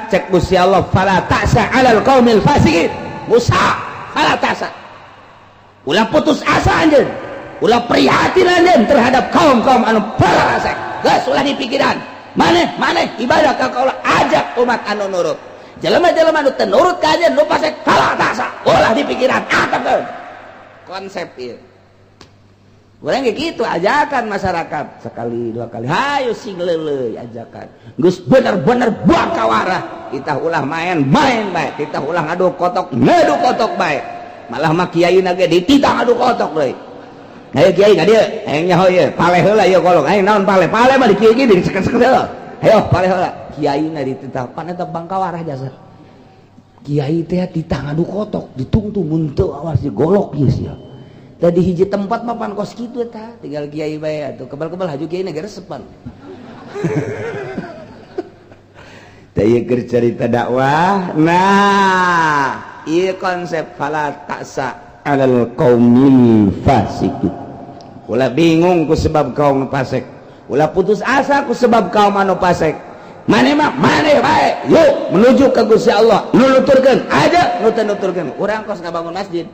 cek Gusti Allah fala ta'sa 'alal qaumil fasiqin Musa fala ta'sa ulah putus asa anjeun ulah prihatin anjeun terhadap kaum-kaum anu fasik geus ulah dipikiran maneh ibadah ka Allah ajak umat anu nurut jelema-jelema anu teu nurut ka anjeun nu fasik fala ta'sa ulah dipikiran atakeun konsep ieu urang ge kitu ajakan masyarakat sekali dua kali hayu sing leuleuy ajakan geus bener-bener buang kawarah kita ulah main bae kita ulah ngadu kotok bae malah mah kiaina ge dititang adu kotok deui ayo kiai ka dieu hayang nyaho ieu paleh heula ieu kolong hayang naon paleh mah di kieu ge diseket-seket heula ayo paleh heula kiaina dititang pan eta bangkawarah jasa kiai teh ditang adu kotok ditungtung mun teu awas digolok ieu sia tadi hiji tempat mah pan kos kitu eta tinggal kiai bae atuh kebal-kebal haju kiai na geresepan teh ieu keur carita dakwah nah ieu konsep fala ta'sa 'alal qaumil fasiqin ulah bingung ku sebab kaum fasik ulah putus asa ku sebab kaum anu fasik maneh bae yuk menuju ka Gusti Allah nuturkeun aja nu teu nuturkeun urang kos ngabangun masjid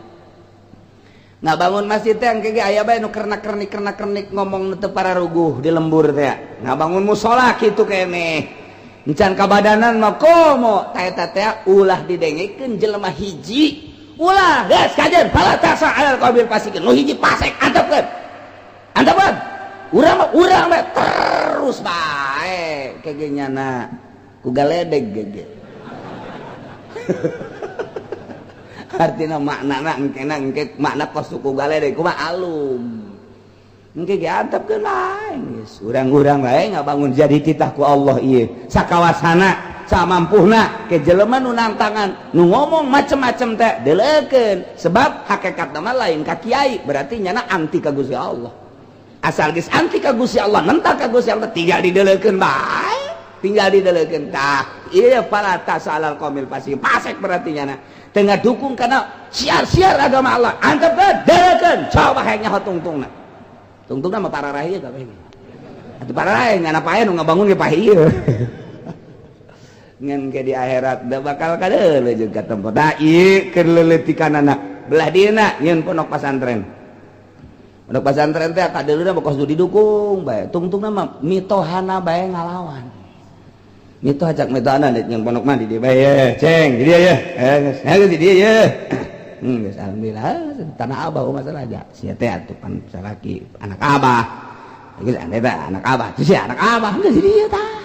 ngabangun masjid teh engke ge aya bae nu kernak-kernik ngomong teu pararuguh di lembur teh ngabangun mushola kitu keneh encan kabadanan mah komo ta eta teh ulah didengikeun jelema hiji ulah geus kajen fala ta'sa 'alal qaumil fasiqin nu hiji fasik antepkeun urang mah terus bae kegengnyana ku galedeg gege artinya maknana engke makna kos suku galedeg kumaha alum engke ge antepkeun bae geus urang-urang bae ngabangun jadi titah ku Allah ieu sakawasana samampuhna ke jelema nu nantangan nu ngomong macem-macem teh deuleukeun sebab hakikatna mah lain ka kiai berarti nyana anti ka Gusti Allah asal geus anti ka Gusti Allah nentak ka Gusti Allah tinggal dideuleukeun bae tinggal dideuleukeun tah ieu fala ta'sa 'alal qaumil fasiqin fasik berarti nyana tengah dukung karena siar-siar agama Allah antepkeun deuleukeun coba hayang nyaho tungtungna mah pararah ieu kabeh atuh pararah ngana pae nu ngabangun ge pahieu ngan ke di akhirat da bakal kadeuleuh jeung ka tempat da ieu keur leuletikanana belah dieuna nyeun pondok pesantren teh kadeuleuhna mah kos didukung bae tungtungna mah mitohana bae ngalawan mitoh ajak mitohana jeung pondok mah di dieu bae ceng di dieu ye geus di dieu ye geus alhamdulillah tanah abah masalah aja sia teh atuh pan salaki anak abah geus eta anak abah sia anak abah geus di dieu tah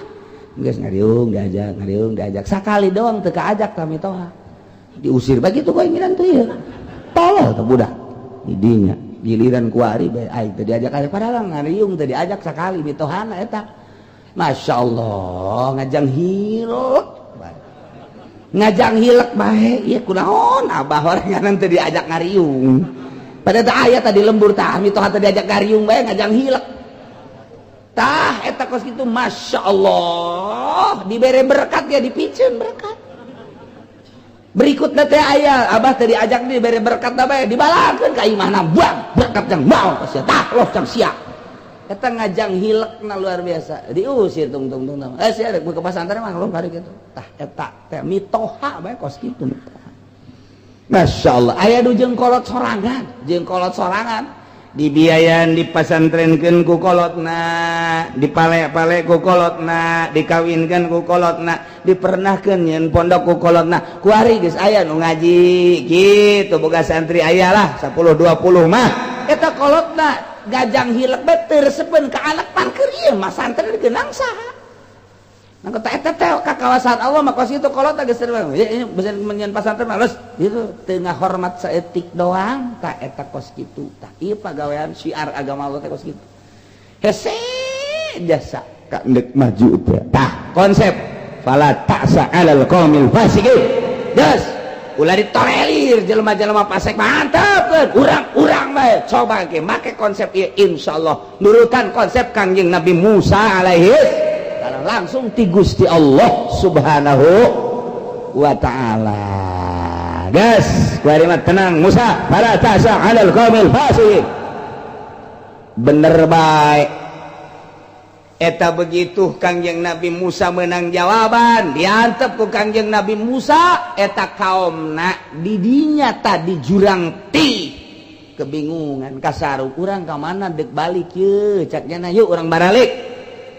geus ngariung diajak sakali doang teu kaajak ka mitoha diusir begitu keinginan teh ieu tolol teh budak di dinya giliran kuari bae ai teu diajak padahal ngariung teu diajak sakali mitohana eta masyaallah ngajang hilek bae ieu kunaon abah oranganan teu diajak ngariung padahal teh aya tadi lembur tah mitoha teu diajak ngariung bae ngajang hilek tah eta kos kitu masyaallah dibere berkat ya dipicen berkat berikutna teh aya abah teh diajak dibere berkat da bae dibalakeun ka imahna buang berkat jang mau ka sia tah los jang sia eta ngajang hilekna luar biasa diusir tung sia ke pesantren mah lo bari kitu tah eta teh mitoha bae kos kitu masyaallah aya nu jeung kolot sorangan dibiayaan dipasantrenkeun ku kolotna dipale-pale ku kolotna dikawinkeun ku kolotna dipernahkeun nyeun pondok ku kolotna kuari geus aya nu ngaji kitu boga santri aya lah 10 20 mah eta kolotna gajang hilek bae teu resepeun ka anak parkeur ieu mah santri geunang saha nang eta teh ka kawasan Allah mah kos kitu kolot geus ieu besan menyeun pasantren mah geus kitu teu ngahormat saeutik doang tah eta kos kitu tah ieu pagawean syiar agama Allah teh kos kitu hese jasa ka endek maju teh tah konsep fala ta'sa 'alal qaumil fasiqin. Des ulah ditolerir jelema-jelema fasik mantap kan urang-urang bae coba ge make konsep ieu insyaallah nurutan konsep Kangjeng Nabi Musa alaihi langsung ti Gusti Allah subhanahu wa ta'ala. Gas kuari mah tenang Musa fala ta'sa 'alal qaumil fasiqin. Bener baik eta begitu Kangjeng Nabi Musa menang jawaban diantep ku Kangjeng Nabi Musa eta kaumna didinya tadi jurang ti kebingungan kasaru urang ka mana dek balik ye caknya yuk urang baralik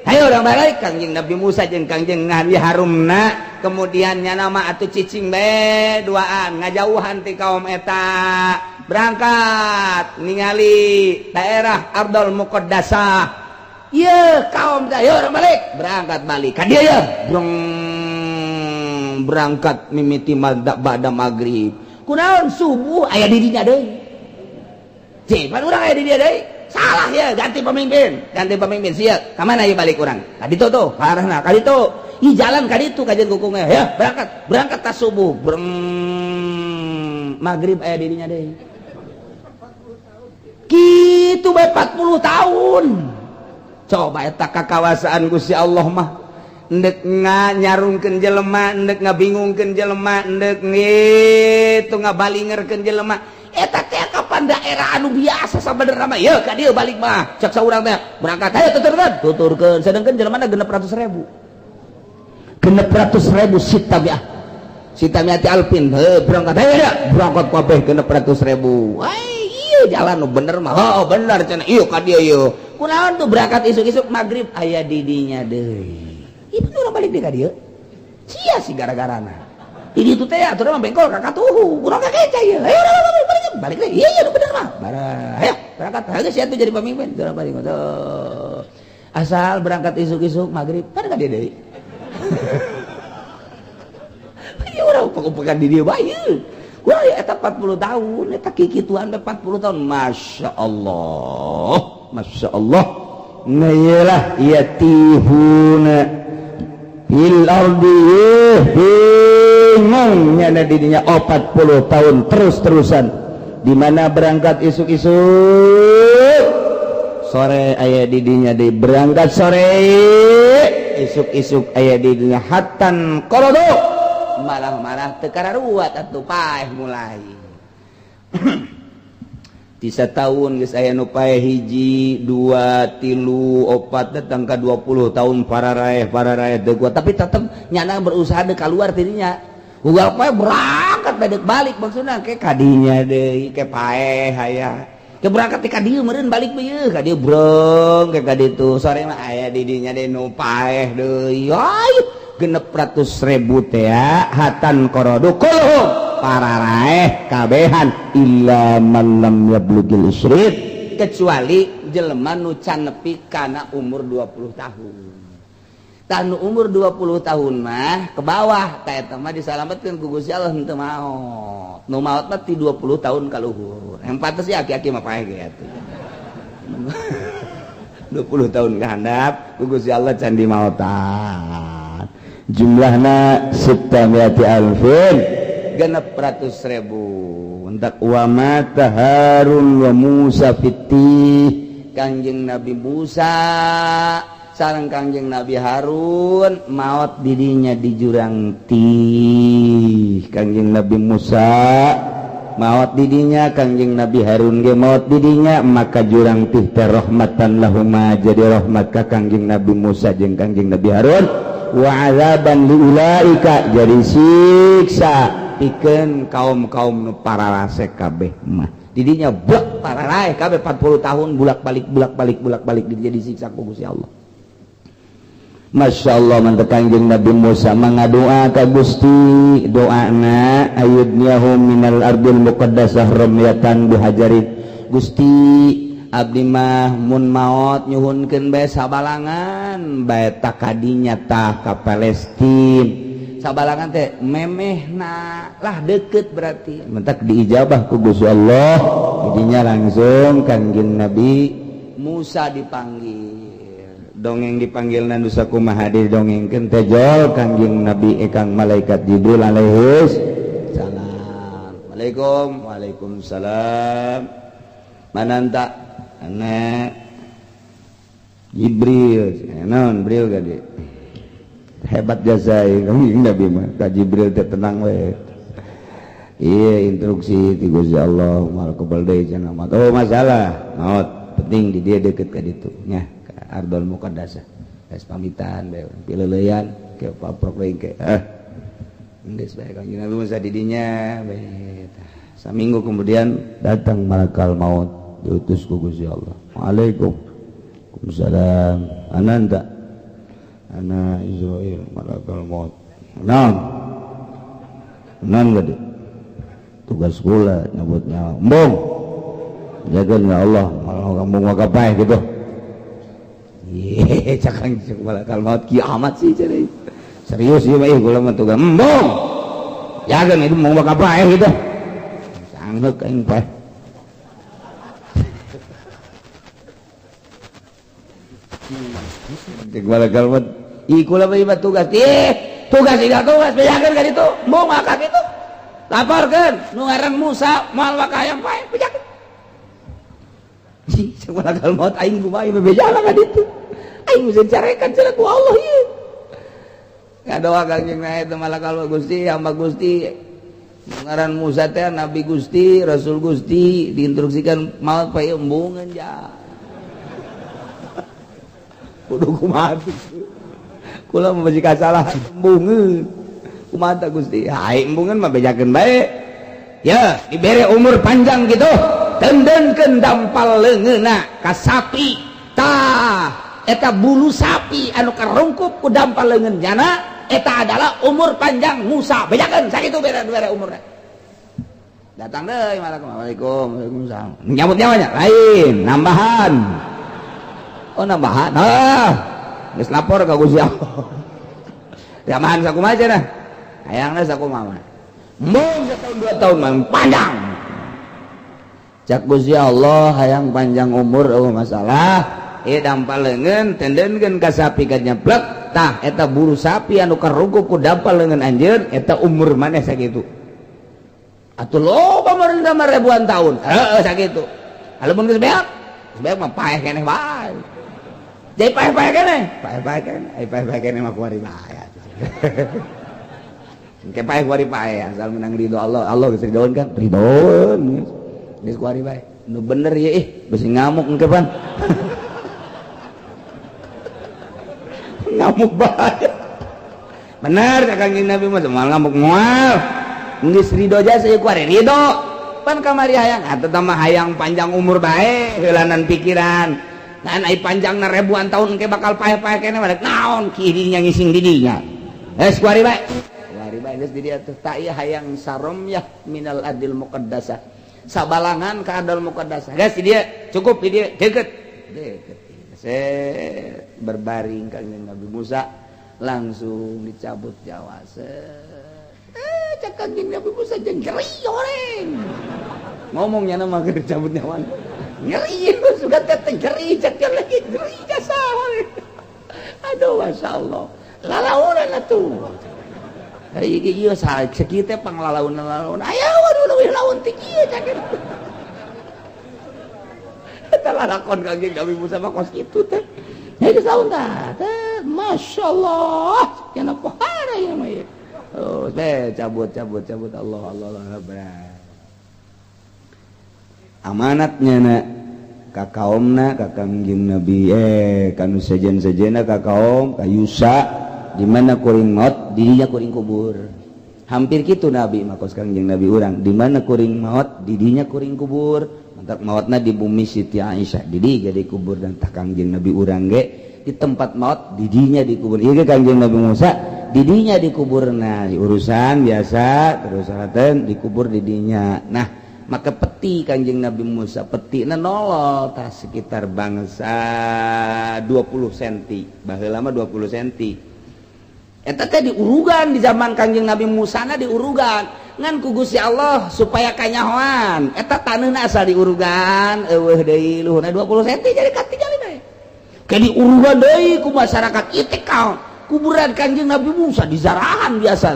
ayo urang balik. Kangjeng Nabi Musa jeung Kangjeng Nabi Harumna kemudian nama atuh cicing be duaan ngajauhan ti kaum eta berangkat ningali daerah Ardul Muqaddasah. Iya kaum saya orang balik berangkat balik kan dia ya berangkat mimiti ba'da maghrib kunaon subuh aya di dinya deui cepan urang aya di dia deui salah ya ganti pemimpin sia ka mana ieu balik urang ka ditu tuh parahna ka ditu ih jalan ka ditu kajen kukungnya ya berangkat tas subuh maghrib aya di dinya deui kitu bae 40 tahun. Coba eta kakawasaan Gusti Allah mah endek nganyarungkeun jelema endek ngabingungkeun jelema endek ngitu ngabalingerkeun jelema eta teh kapan daerah anu biasa sabenerna mah yeuh ka dieu balik mah cek saurang teh berangkat hayu tuturkeun sedengkeun jelemana 600.000 sitamiati alpin berangkat hayu berangkat kabeh 600.000 jalan bener mah bener cenah ieu ka dieu ieu kunaon tuh berangkat isuk-isuk maghrib aya di dinya deui ieu urang balik deui ka dieu sia si gara-garana di ditu teh atuh mah bengkol ka katuhu urang kakeca ieu ayo balik deui ieu bener mah ayo berangkat geus sia tuh jadi pamimpin balik asal berangkat isuk-isuk maghrib kan ka dieu deui ieu urang pokok-pokokan di dieu bae wah eta 40 tahun eta kikituan 40 tahun Masya Allah ngailah yatihuna fil ardi bingung nyana didinya 40 tahun terus-terusan di mana berangkat isuk-isuk sore aya didinya deui berangkat sore isuk-isuk aya didinya hatan qorodo malah teu kararuat atuh paeh mulai ti sataun geus aya nu paeh 1 2 3 4 datang ka 20 tahun pararaeh teu kuat tapi tetep nyana berusaha deuk kaluar ti dinya ugal paeh berangkat deuk balik maksudna ke kadinya deui ke paeh aya ke berangkat ti ka dieu meureun balik beuyeuh ka dieu breng ke ka ditu sore mah aya di dinya deui nu paeh deui 600.000 teh ya hatan qorodu kulhum pararaeh kabehan illa man lam yablugil isrid kecuali jelema nu can nepi kana umur 20 tahun. Tanu umur 20 tahun mah ke bawah tah eta mah disalametkeun ku Gusti Allah henteu maot. Nu maot mah ti 20 tahun ka luhur. Yang pantes ya aki-aki mah paeh ge atuh. 20 tahun ka handap ku Gusti Allah can dimaotan. Jumlahna 600.000 600.000 entak wa mata Harun wa Musa fitih Kangjeng Nabi Musa sareng Kangjeng Nabi Harun maot didinya di jurang tih Kangjeng Nabi Musa maot didinya Kangjeng Nabi Harun ge maot didinya maka jurang tih teh rahmatan lahuma jadi rahmat ka Kangjeng Nabi Musa jeung Kangjeng Nabi Harun wa azaban liulaika jadi siksa pikeun kaum-kaum nu pararase kabeh mah didinya blek pararaeh kabeh 40 tahun bulak-balik jadi siksa ku Gusti Allah. Masya Allah mantep Kangjeng Nabi Musa mangadoa ka Gusti doana ayyudniyahum minal ardil muqaddasah ramyatan bihajarit Gusti abdi mah mun maot nyuhunkeun bae sabalangan bae ta kadinya tah ka Palestina sabalangan teh memehna lah deket berarti mentak diijabah ku Gusti Allah jadinya langsung Kangjeng Nabi Musa dipanggil dongeng dipanggilna nu sakumaha didongengkeun teh jol Kangjeng Nabi ekang malaikat Jibril alaihi salam. Waalaikumsalam. Mananta anak Jibril, naon Jibril gade. Hebat jasa Kangjeng Nabi mah ka Jibril teh tenang we. Iya instruksi ti Gusti Allah mal kebal deui cenah mah. Oh masalah, naot penting di dia deket ka ditu nya. Ardol Muqaddasah geus pamitan bae pileuleyan ke paprok deui ke geus bae Kanjeng Nabi Musa di dinya bae saminggu kemudian datang malakal maut diutus ku Gusti Allah. Waalaikumsalam. Ananta ana Israil malakal maut naon gede tugas kula nyebutnya embung jagaan ya Allah malah kamu maka bae gitu. Iya, cakang malakal maut kiamat sih jadi serius ya, baik gula mah tugas embong, jangan itu mau bakal apa gitu, sanggup kain pak. Malakal maut, ikulah beribat tugas, tugas bejakan kan itu, mau ngakak itu, laporkan, nungaran Musa, mal wakayang pak, bejakan. Malakal maut aing kumaha bebejalan kan itu. Aing bisa carekan cenah ku Allah ieu. Ngadoa Kangjeng Nabi teh malakal maut Gusti, hamba Gusti. Ngaran Musa teh Nabi Gusti, Rasul Gusti, diinstruksikan maut pae embungan ja. Kudu kumaha kula mah bisi kasalah embungeun. Kumaha Gusti? Hai embungan mah bejakeun bae. Ya, dibere umur panjang gitu. Tendenkeun dampal leungeunna ka sapi tah eta bulu sapi anu karungkup ku dampal leungeunna eta adalah umur panjang Musa bejakeun sakitu bere umurna. Datang deui Waalaikumsalam nyambut nyawanya lain nambahan geus lapor ka Gusti Allah. Jamahan sakumaha cenah hayangna sakumaha mung setahun 2 tahun mah panjang. Cak Gusti Allah hayang panjang umur masalah dampal leungeun tendenkeun ka sapi ka nyeplek tah eta bulu sapi anu karungkup ku dampal leungeun anjeun eta umur maneh sakitu atuh loba meureuh mah ribuan tahun heuh sakitu alamun geus beak mah paeh keneh bae jadi paeh keneh mah kuari bae engke paeh kuari paeh asal menang ridho Allah geus ridhoeun kan ridhoeun geus kuari bae nu bener ya bisi ngamuk engke pan ngamuk bae bener Kangjeng Nabi mah moal ngamuk moal geus ridho jasa ieu kuari ridho pan kamari hayang atuh mah hayang panjang umur bae heulanan pikiran ngan ai panjangna ribuan tahun engke bakal paeh-paeh keneh balik naon kidinya ngising di dinya geus kuari bae geus di dieu teh ta ieu hayang saromyah minal adil muqaddasah sabalangan ka adal muqaddasah geus dia cukup dia deket berbaring Kangjeng Nabi Musa langsung dicabut nyawa cak Kangjeng Nabi Musa jeung ngeri oreng ngomongnya nama keur dicabut nyawa ngeri sudah teh ngeri cak lagi ngeri jasa aduh masyaallah lalaunan atuh ieu sakieu teh panglalaun aya waduh leuwih laun ti kieu cak eta lalakon Kangjeng Nabi Musa mah kos kitu teh geus laun tah masyaallah cenah pohara ieu mah ieu oh teh cabut Allah Rabbana amanatnya na ka kaumna ka Kangjeng Nabi kanu sejen-sejena ka kaum ka Yusa di mana kuring maut didinya kuring kubur hampir gitu Nabi makos Kangjeng Nabi urang di mana kuring maut didinya kuring kubur mantap mautna di bumi Siti Aisyah didi jadi kubur dan tah Kangjeng Nabi urang ge di tempat maut didinya dikubur ieu ge Kangjeng Nabi Musa didinya dikuburna urusan biasa terus salaten dikubur didinya nah maka peti Kangjeng Nabi Musa petina nolol tah sekitar bangsa 20 cm baheula mah 20 cm eta teh diurugan di zaman Kangjeng Nabi Musa na diurugan ngan ku Gusti Allah supaya kanyahoan eta taneuhna asal diurugan eueuh deui luhurna 20 cm jadi katingali bae ke diurugan deui ku masyarakat ieu kaon kuburan Kanjeng Nabi Musa di Zarahan biasa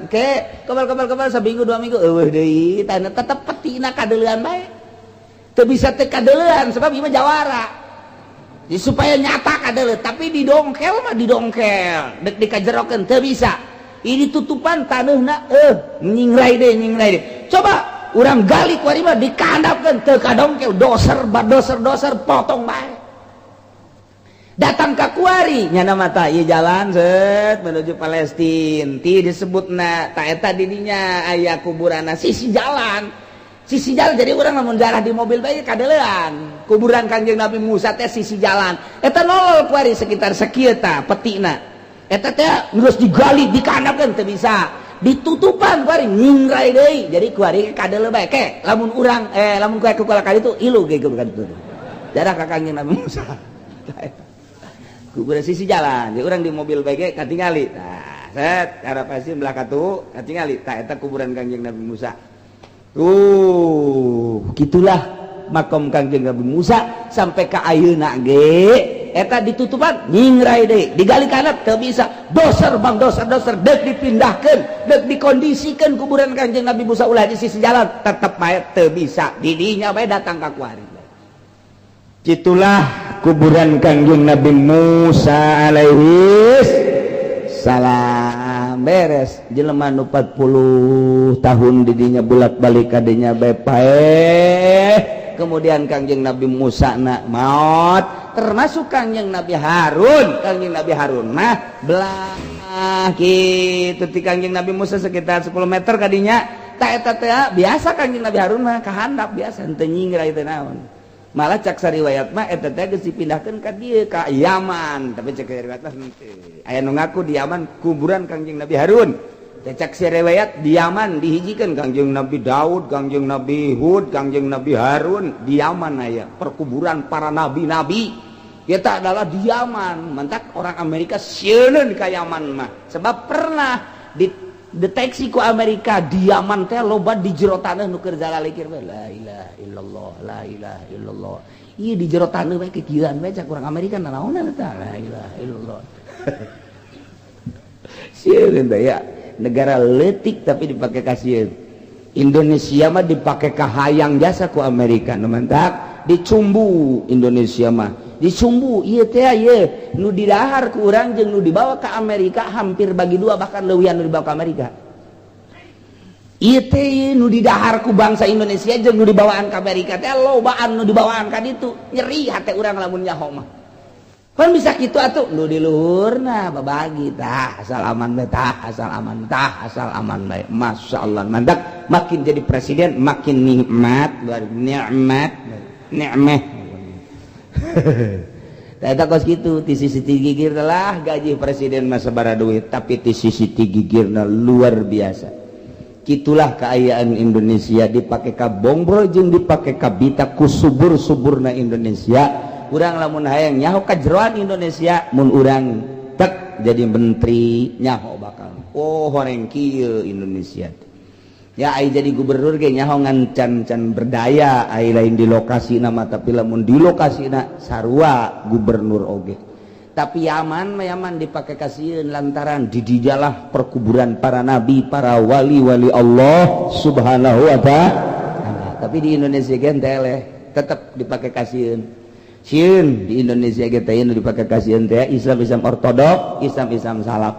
ke kebal saminggu 2 minggu eueuh deui tah tetep petina kadeulean bae teu bisa teh kadeulean sebab ieu mah jawara jadi supaya nyata kadeuleu tapi didongkel mah didongkel dek dikajerokeun teu bisa ini tutupan taneuhna nyingrai deh coba urang gali kuari mah dikandapkeun teu kadongkel doser potong bae datang ka kuari nyana mata ieu jalan set menuju Palestina ti disebutna ta eta di dinya aya kuburanna sisi jalan jadi urang lamun jarah di mobil bae kadeulean kuburan Kanjeng Nabi Musa teh sisi jalan eta nolol kuari sekitar sakieu ta petina eta teh geus digali dikandapkeun teu bisa ditutupan kuari nyingrai deui jadi kuari kadeuleu bae ke lamun urang lamun kuari kukala kali itu ilu ge kuburan itu jarah ka Kanjeng Nabi Musa kuburan sisi jalan jadi urang di mobil bae ge katingali nah set cara pasti belah katu katingali tah eta kuburan Kanjeng Nabi Musa gitulah makom Kanjeng Nabi Musa sampai ka ayeuna ge eta ditutupan nyingrai deui digali kana teu bisa doser dek dipindahkeun dek dikondisikan kuburan Kanjeng Nabi Musa ulah di sisi jalan tetep bae teu bisa di dinya bae datang ka kuari gitulah kuburan Kanjeng Nabi Musa alaihi salam beres jelema nu 40 tahun di dinya bolak-balik ka dinya bae pae kemudian Kanjeng Nabi Musa nak maut termasuk Kanjeng Nabi Harun mah belah kitu ti Kanjeng Nabi Musa sekitar 10 meter kadinya ta eta teh biasa Kanjeng Nabi Harun mah kahandap biasa henteu nyingrai teh naon malah cak sariwayat mah eta teh geus dipindahkeun ka dieu ka Yaman tapi cak sariwayat mah henteu aya nu ngaku di Yaman kuburan Kanjeng Nabi Harun cak sariwayat di Yaman dihijikeun Kanjeng Nabi Daud Kanjeng Nabi Hud Kanjeng Nabi Harun di Yaman aya perkuburan para nabi-nabi kita adalah di Yaman mentak orang Amerika sieun ka Yaman mah sebab pernah dideteksi ku Amerika di Yaman teh loba di jero taneuh nu keur jalalikir bae la ilaha illallah ieu di jero taneuh bae kekieuan bae cak urang Amerika naon eta la ilaha illallah sieun teh ya negara leutik tapi dipake ka sieun Indonesia mah dipake ka hayang jasa ku Amerika nu mentak dicumbu Indonesia mah dicumbu ieu teh ieu nu didahar ku urang jeung nu dibawa ka Amerika hampir bagi dua bahkan leuwihan nu dibawa ka Amerika ieu teh nu didahar ku bangsa Indonesia jeung nu dibawaan ka Amerika teh lobaan nu dibawaan ka ditu nyeri hate urang lamun nyaho mah kan bisa kitu atuh nu di luhurna babagi tah asal aman bae masyaallah mandak makin jadi presiden makin nikmat nikmat eta kos kitu ti sisi gigirna lah gaji presiden mah sabaraha duit tapi ti sisi gigirna luar biasa kitulah keayaan Indonesia dipake ka bongbro jeung dipake ka bita ku subur-suburna Indonesia urang lamun hayang nyaho ka jeroan Indonesia mun urang tek jadi menteri nyaho bakal horeng kieu Indonesia ya ai jadi gubernur ge nyaho ngan can berdaya ai lain di lokasi nama tapi lamun di lokasina sarua gubernur oge tapi Yaman dipake kasieun lantaran di dijalah perkuburan para nabi para wali-wali Allah subhanahu wa ta'ala tapi di Indonesia ge teh tetep dipake kasieun sieun di Indonesia ge teh dipake kasieun teh Islam ortodok Islam salaf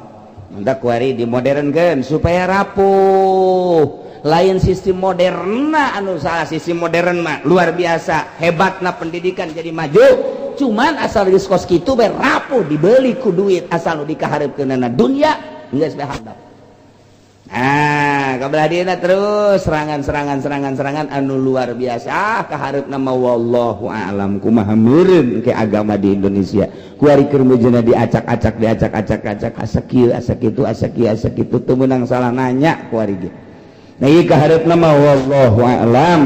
mendak kuari dimodernkeun supaya rapuh lain sistem moderna anu salah sistem modern mah luar biasa hebatna pendidikan jadi maju cuman asal geus kos kitu bae rapuh dibeli ku duit asal nu dikaharepkeunana dunya geus bae handap kabelah dieuna terus serangan anu luar biasa kaharepna mah wallahu a'lam kumaha meureun ke agama di Indonesia kuari keur mujuna diacak-acak asa kieu asa kitu teu meunang salah nanya kuari ge nah ieu kaharepna mah wallahu a'lam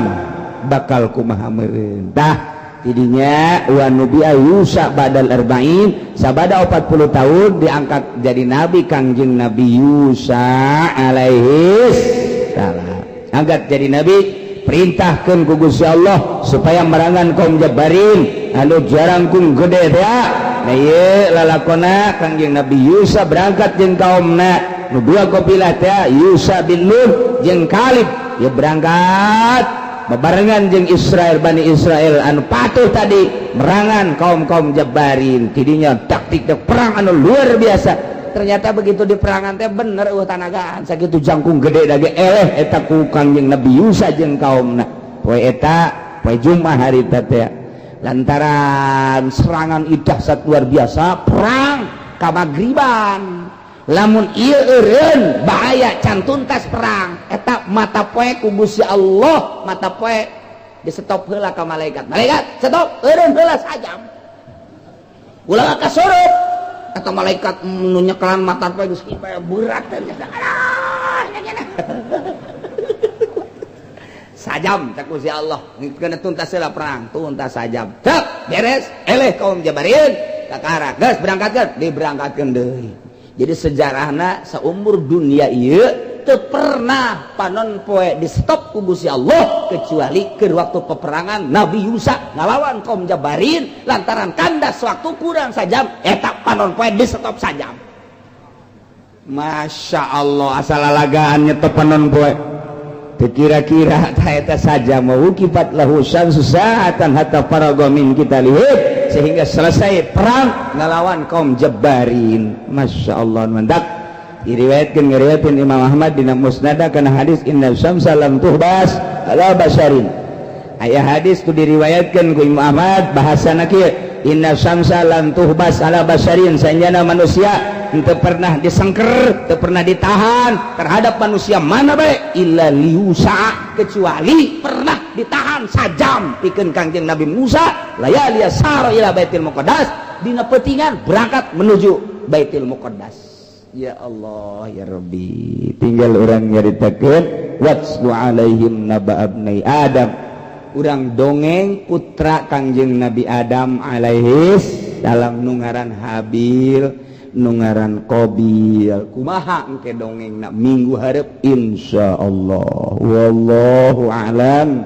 bakal kumaha meureun tah tidinya wa nubi Yusa badal arba'in sabada 40 tahun diangkat jadi nabi Kangjeng Nabi Yusa alaihi salam angkat jadi nabi perintahkan ku Gusti Allah supaya merangan kaum Jabarin anu jarangkung gede ya. Nah ieu lalakona Kangjeng Nabi Yusa berangkat jeung kaumna nu dua kabilah teh Yusa bin Nun jeung Kalib ya berangkat bebarengan jeung Israel Bani Israel anu patuh tadi merangan kaum-kaum Jabarin tidinya taktik perang anu luar biasa. Ternyata begitu di perangan teh bener tanagaan sakitu jangkung gede dage eleh eta ku Kangjeng Nabi Yusa jeung kaumna poe eta poe Jumat hari teh lantaran serangan dahsyat luar biasa perang ka magriban lamun ieu eureun bahaya can tuntas perang eta mata poe ku Gusti Allah mata poe di stop heula ka malaikat stop eureun heula sajam ulah kasurup atau malaikat nu nyekelan mata poe geus berat teh sajam cak Gusti Allah kena tuntas heula perang tuntas sajam cak beres eleh kaum Jabarin kakara geus berangkatkeun diberangkatkeun deui. Jadi sejarahna saumur dunia ieu teu pernah panon poe di stop ku Gusti Allah kecuali keur waktu peperangan Nabi Yusa ngalawan kaum Jabarin lantaran kandas waktu kurang sajam eta panon poe di stop sajam. Masya Allah asal lalagaan nyetep panon poe kira-kira eta saja mau kifat lahu syamsu sa'atan hatta faragha min qitalihim sehingga selesai perang ngalawan kaum Jabarin. Masya Allah mandak ngeriwayatkeun Imam Ahmad dina musnada kana hadis inna syamsa lam tuhbas ala basharin. Aya hadis tu diriwayatkeun ku Imam Ahmad bahasana kieu inna syamsa lam tuhbas ala basharin sanjana manusia teu pernah disengker, teu pernah ditahan terhadap manusia mana bae illa liusa kecuali pernah ditahan sajam pikeun Kangjeng Nabi Musa layali asar ila Baitul Muqaddas dina peutingan berangkat menuju Baitul Muqaddas. Ya Allah ya Rabbi tinggal urang nyaritakeun watslu alaihim naba abnai Adam urang dongeng putra Kangjeng Nabi Adam alaihis dalam nungaran Habil nungaran Qabil kumaha engke dongengna minggu hareup insyaallah wallahu a'lam.